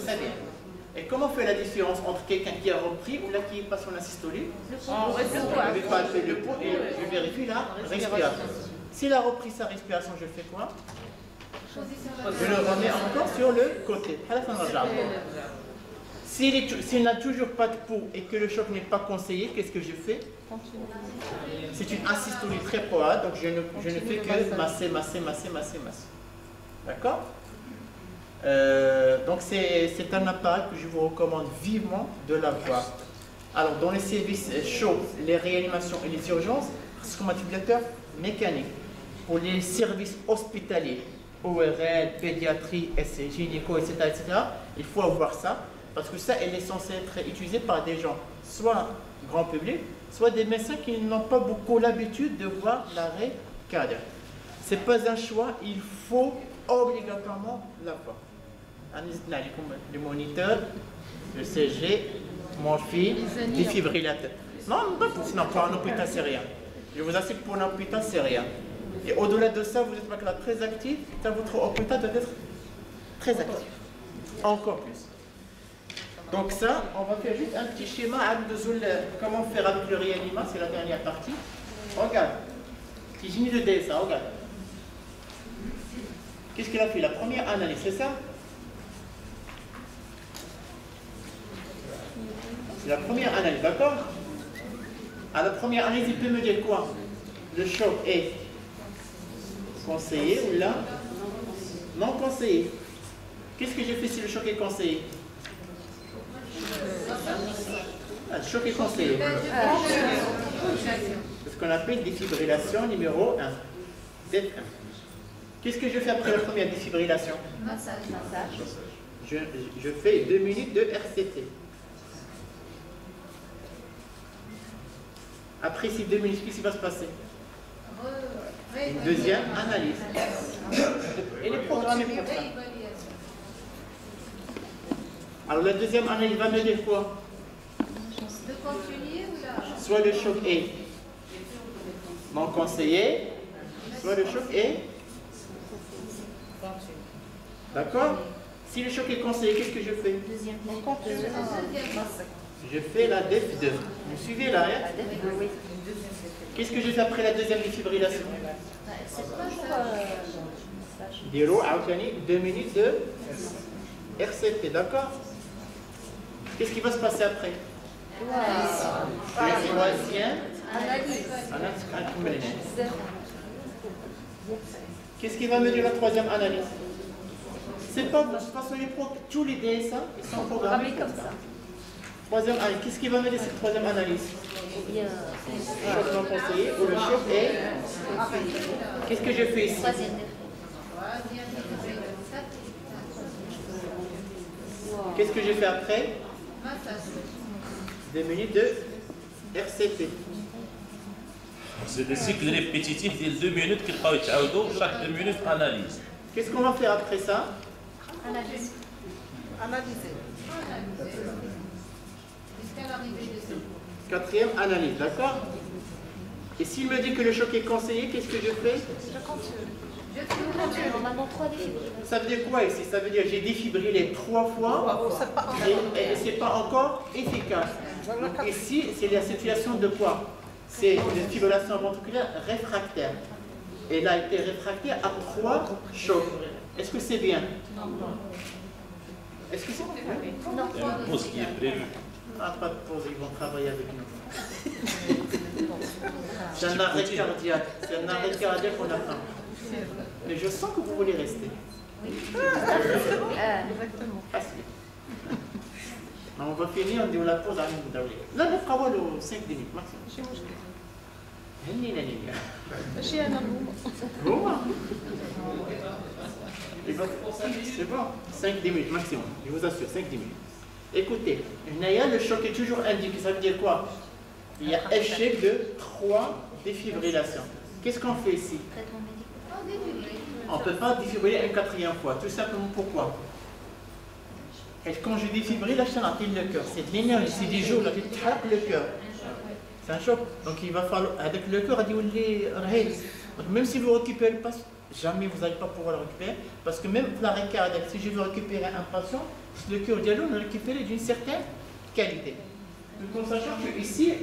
très bien. Et comment on fait la différence entre quelqu'un qui a repris ou là qui passe en asystolie? Je vais palper le pouls et je vérifie la respiration. S'il a repris sa respiration, je fais quoi? Je le remets encore sur le côté. S'il n'a toujours pas de pouls et que le choc n'est pas conseillé, qu'est-ce que je fais? C'est une asystolie très probable, donc je ne fais que masser. D'accord? Donc c'est un appareil que je vous recommande vivement de l'avoir. Alors dans les services chauds, les réanimations et les urgences, c'est comme un défibrillateur mécanique. Pour les services hospitaliers, ORL, pédiatrie, gynéco, etc., il faut avoir ça, parce que ça, elle est censée être utilisée par des gens, soit grand public, soit des médecins qui n'ont pas beaucoup l'habitude de voir l'arrêt cardiaque. Ce n'est pas un choix, il faut obligatoirement l'avoir. Le moniteur, le CG, morphine, défibrillateur. Non, pas un hôpital, c'est rien. Je vous assure que pour un hôpital, c'est rien. Et au-delà de ça, vous êtes maintenant très actif, votre hôpital doit être très actif. Encore plus. Donc ça, on va faire juste un petit schéma comment faire avec le réanimation, c'est la dernière partie. Regarde. Si j'ai mis le D, ça, regarde. Qu'est-ce qu'il a fait? La première analyse, c'est ça? C'est la première analyse, d'accord? À la première analyse, il peut me dire quoi? Le choc est conseillé ou là? Non conseillé. Qu'est-ce que j'ai fait si le choc est conseillé? Le choc est conseillé. C'est ce qu'on appelle défibrillation numéro 1. Z1. Qu'est-ce que je fais après la première défibrillation? Je fais 2 minutes de RCT. Après ces 2 minutes, qu'est-ce qui va se passer? Une deuxième analyse. Elle est programmée pour ça. Alors la deuxième analyse va me dire quoi? De continuer ou là? Soit le choc est non conseillé, soit le choc est... D'accord? Si le choc est conseillé, qu'est-ce que je fais? Je fais la DEF 2. Vous suivez là, hein? Oui. Qu'est-ce que je fais après la deuxième défibrillation? C'est toujours... 2 minutes de RCP, d'accord? Qu'est-ce qui va se passer après? Le troisième analyse. Qu'est-ce qui va mener la troisième analyse? C'est pas tous les DSA, ils sont programmés comme ça. Troisième analyse. Qu'est-ce qui va mener cette troisième analyse? Choc non conseillé ou le choc est... Qu'est-ce que je fais ici? Qu'est-ce que j'ai fait après? 2 minutes de RCP. C'est des cycles répétitifs de 2 minutes qui peuvent être chaque 2 minutes analyse. Qu'est-ce qu'on va faire après ça? Analyser. Quatrième analyse, d'accord? Et s'il me dit que le choc est conseillé, qu'est-ce que je fais? Je continue. Normalement 3 défibrillations. Ça veut dire quoi ici? Ça veut dire que j'ai défibrillé 3 fois et c'est pas encore efficace. Donc ici, c'est la situation de quoi? C'est une fibrillation ventriculaire réfractaire. Elle a été réfractaire à 3 chocs. Est-ce que c'est bien? Est-ce que c'est bien? Non. Il y a une pause qui est prévue. Ah, pas de pause, ils vont travailler avec nous. C'est un arrêt cardiaque. C'est un arrêt cardiaque qu'on attend. Mais je sens que vous voulez rester. Oui. Exactement. On va finir, on dit la pause à l'heure. Là, on fera 5 minutes maximum. C'est bon, 5 minutes maximum, je vous assure, 5 minutes. Écoutez, le choc est toujours indiqué, ça veut dire quoi? Il y a échec de 3 défibrillations. Qu'est-ce qu'on fait ici? On ne peut pas défibriller une 4e fois, tout simplement pourquoi? Et quand je défibrille, là, je t'en le cœur. C'est de l'énergie, c'est des jours, là, tu trappes le cœur. C'est un choc. Donc il va falloir, avec le cœur, donc même si vous ne récupérez pas, jamais vous n'allez pas pouvoir le récupérer, parce que même l'arrêt cardiaque, si je veux récupérer un patient, le cœur dialogue, on le récupère d'une certaine qualité. Donc en sachant que ici,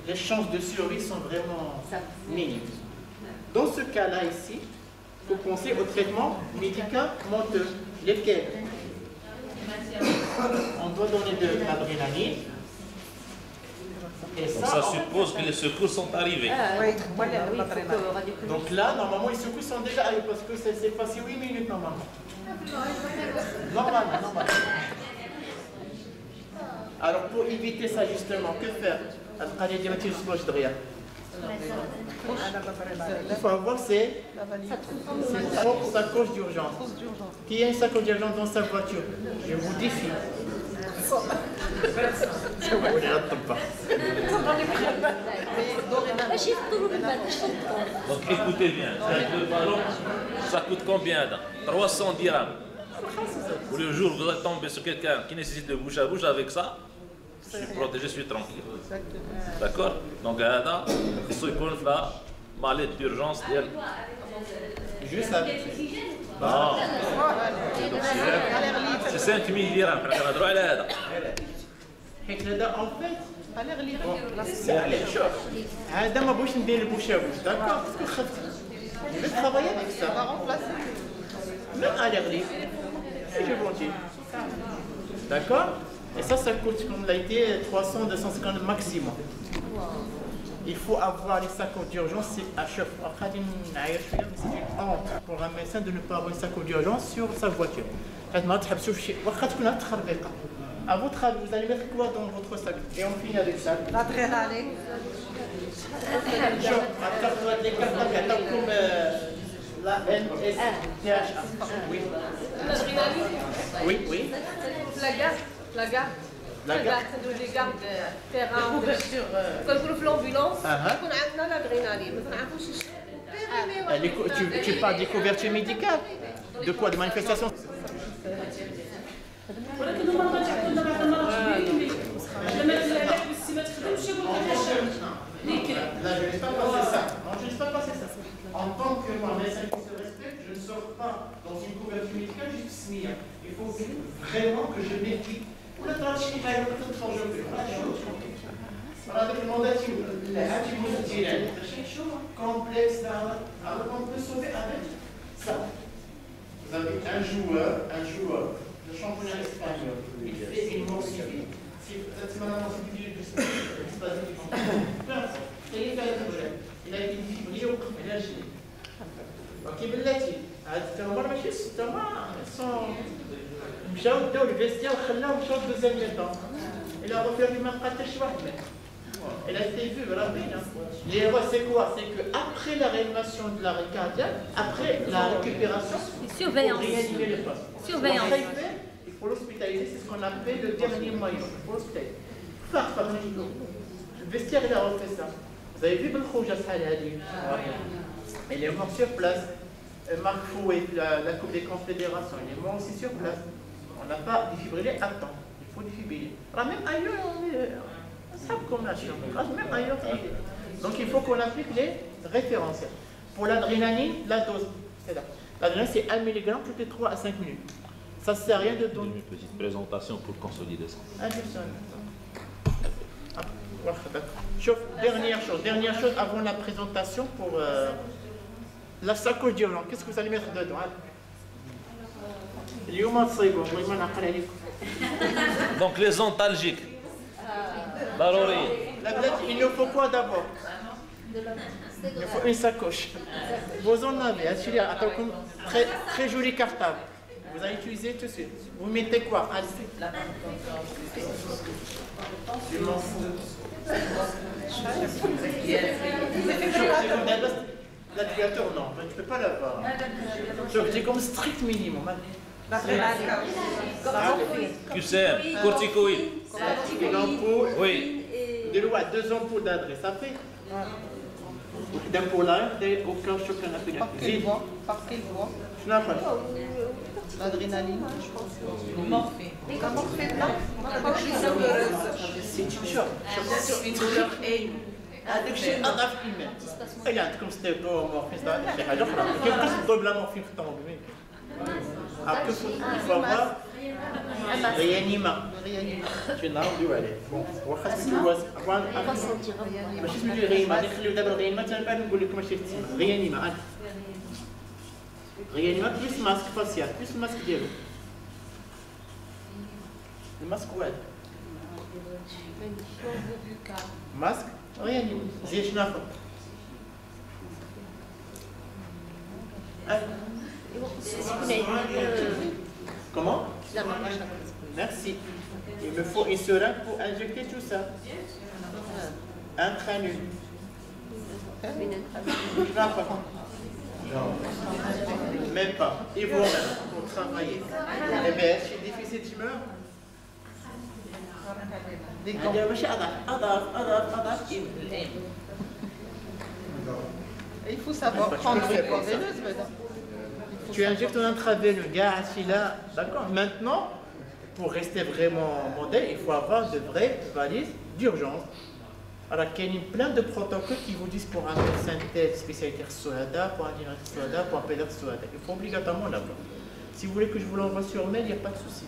les chances de survie sont vraiment minimes. Dans ce cas-là ici, il faut penser au traitement médicamenteux. Lesquels? On doit donner de l'adrénaline. Et ça suppose que les secours sont arrivés. Donc là, normalement, les secours sont déjà arrivés parce que c'est passé 8 minutes normalement. Normalement. Alors pour éviter ça justement, que faire? Il faut avoir ses propres sacoches d'urgence. Qui a une sacoche d'urgence dans sa voiture? Je vous défie. Donc écoutez bien, le ballon, ça coûte combien? 300 dirhams. Pour le jour où vous allez tomber sur quelqu'un qui nécessite de bouche à bouche, avec ça, je suis protégé, je suis tranquille. D'accord? Donc, là, il faut qu'on fasse ma lettre d'urgence. Juste avec. Non. C'est 5 000 dirhams. On a droit à l'aide. En fait, c'est à l'aide. هذا ما بغيتش ندير البوش à bouche, d'accord? Parce que je vais travailler avec ça. Même à l'air libre. Si je volontiers. D'accord? Et ça coûte, comme l'a été, 300, 250 maximum. Il faut avoir les sacoches d'urgence, c'est à chaque fois. C'est une honte pour un médecin de ne pas avoir une sacoche d'urgence sur sa voiture. À votre avis, vous allez mettre quoi dans votre sac? Et on finit avec ça. L'adrénaline. Comme la NSTHA. Oui. Oui. La garde, les gardes terrain, quand je roule l'ambulance, on a l'adrénaline. Tu parles des couvertures médicales? De quoi? De manifestations? Là, je ne vais pas passer ça. Non, je ne vais pas passer ça. En tant que moi, médecin qui se respecte, je ne sors pas dans une couverture médicale juste SMIA. Il faut vraiment que je m'équipe. complexe, alors on peut sauver avec ça. Vous avez un joueur, le championnat espagnol, il fait une mort subite. Si c'est maintenant c'est du il a été défibrillé au premier âge. Ok, بلاتي هاد التمر ماشي 6 mois مشاو داو الفيستيا وخلاو مشاو دوزيام ميطون الى رفيع ما بقى حتى شي واحد مات. Elle a été vue, vraiment. L'erreur, c'est quoi? C'est qu'après la réanimation de l'arrêt cardiaque, après la récupération, surveillance. Il faut réanimer le poste. Surveillance. Il faut l'hospitaliser, c'est ce qu'on appelle le dernier moyen. Il faut l'hospitaliser. Le vestiaire, il a refait ça. Vous avez vu Belkhouja Saladi? Il est mort sur place. Marc Fouet, la Coupe des Confédérations, il est mort aussi sur place. On n'a pas défibrillé à temps. Il faut défibriller. Même ailleurs, on est. Même ailleurs. Donc il faut qu'on applique les référentiels. Pour l'adrénaline, la dose, c'est là. L'adrénaline, c'est 1 mg toutes les 3 à 5 minutes. Ça ne sert à rien de donner. Une petite présentation pour consolider ça. Dernière chose avant la présentation pour la sacoche d'urgence. Qu'est-ce que vous allez mettre dedans? Donc les antalgiques. Il nous faut quoi d'abord? Il nous faut une sacoche. Vous en avez, très, très joli cartable. Vous allez utiliser tout de suite. Vous mettez quoi? Je m'en fous. L'adulateur, non, mais tu ne peux pas l'avoir. C'est comme strict minimum. QCM, corticoïde. Une ampoule. Oui. De l'eau à 2 ampoules d'adresse, ça fait. D'un pour là, au cœur, je peux l'appeler. Par quelle voie? L'adrénaline, je pense. Morphée. La morphée, non? C'est une chose. Une douleur et هذاك الشيء اضعف الايمان. الا عندكم ستيبتو مورفين شي حاجه اخرى كيفاش تضرب لا مورفين في الطوموبيل après il faut avoir réanimant شي نعاودو عليه واخا سميتو ماشي سميتو ريانيما نخليو دابا الريانيما حتى من بعد نقول لكم اش تسمى ريانيما ريانيما بليس ماسك فاسيال بليس الماسك ديالو الماسك واحد ماسك ريانيما زي شنو اخر Comment? Merci. Il me faut une seringue pour injecter tout ça. Un crânule. Même pas. Et voilà, pour travailler. Eh bien, c'est difficile, tu meurs. Il faut savoir prendre une intraveineuse maintenant. Tu injectes ton intraveineux, gars, là, d'accord. Maintenant, pour rester vraiment modèle, il faut avoir de vraies valises d'urgence. Alors, il y a plein de protocoles qui vous disent pour un médecin de tête, spécialité Soada, pour un directeur Soada, pour un pédiatre Soada. Il faut obligatoirement l'avoir. Si vous voulez que je vous l'envoie sur mail, il n'y a pas de souci.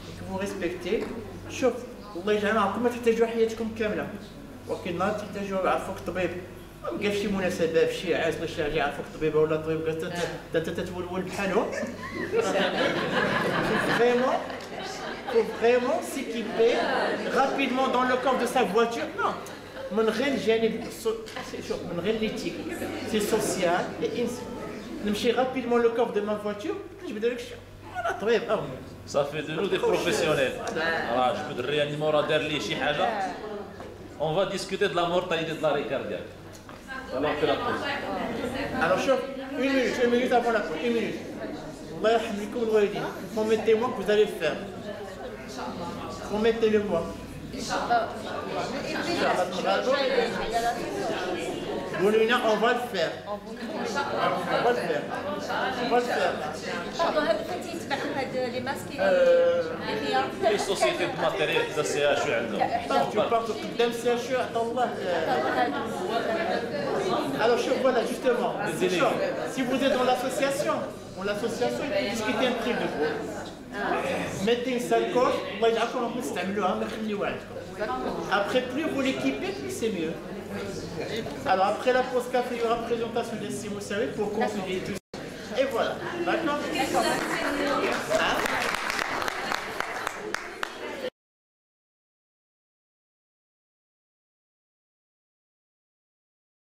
Et que vous respectez. شوف والله يجعل معكم ما تحتاجوا حياتكم كامله ولكن نهار تحتاجوا يعرفوك طبيب ما بقى في شي مناسبه في شي عاز باش يعرفوك طبيبه ولا طبيب انت تتولول بحالهم vraiment s'équiper rapidement dans le coffre de sa voiture. Non, من غير l'éthique, c'est social et نمشي rapidement le coffre de ma voiture, je vais dire que انا طبيب. Ça fait de nous des professionnels. Alors, je peux te réanimer, on va dire les chihaja. On va discuter de la mortalité de l'arrêt cardiaque. Alors, on fait la pause. Alors, chauffe, une minute avant la pause, une minute. Promettez-moi que vous allez le faire. Promettez-le-moi. Boulina, on va le faire. On va le faire. On va le faire. Les masques Les sociétés de matériel de CHU. Tu parles d'un CHU, attends là. Alors, voilà, justement, si vous êtes dans l'association, il faut discuter un prix de gros. mettez une sacoche, moi j'ai encore plus après, plus vous l'équipez, plus c'est mieux. Alors après la pause café, il y aura présentation des Simoussaoui pour conclure tout ça. Et voilà, d'accord?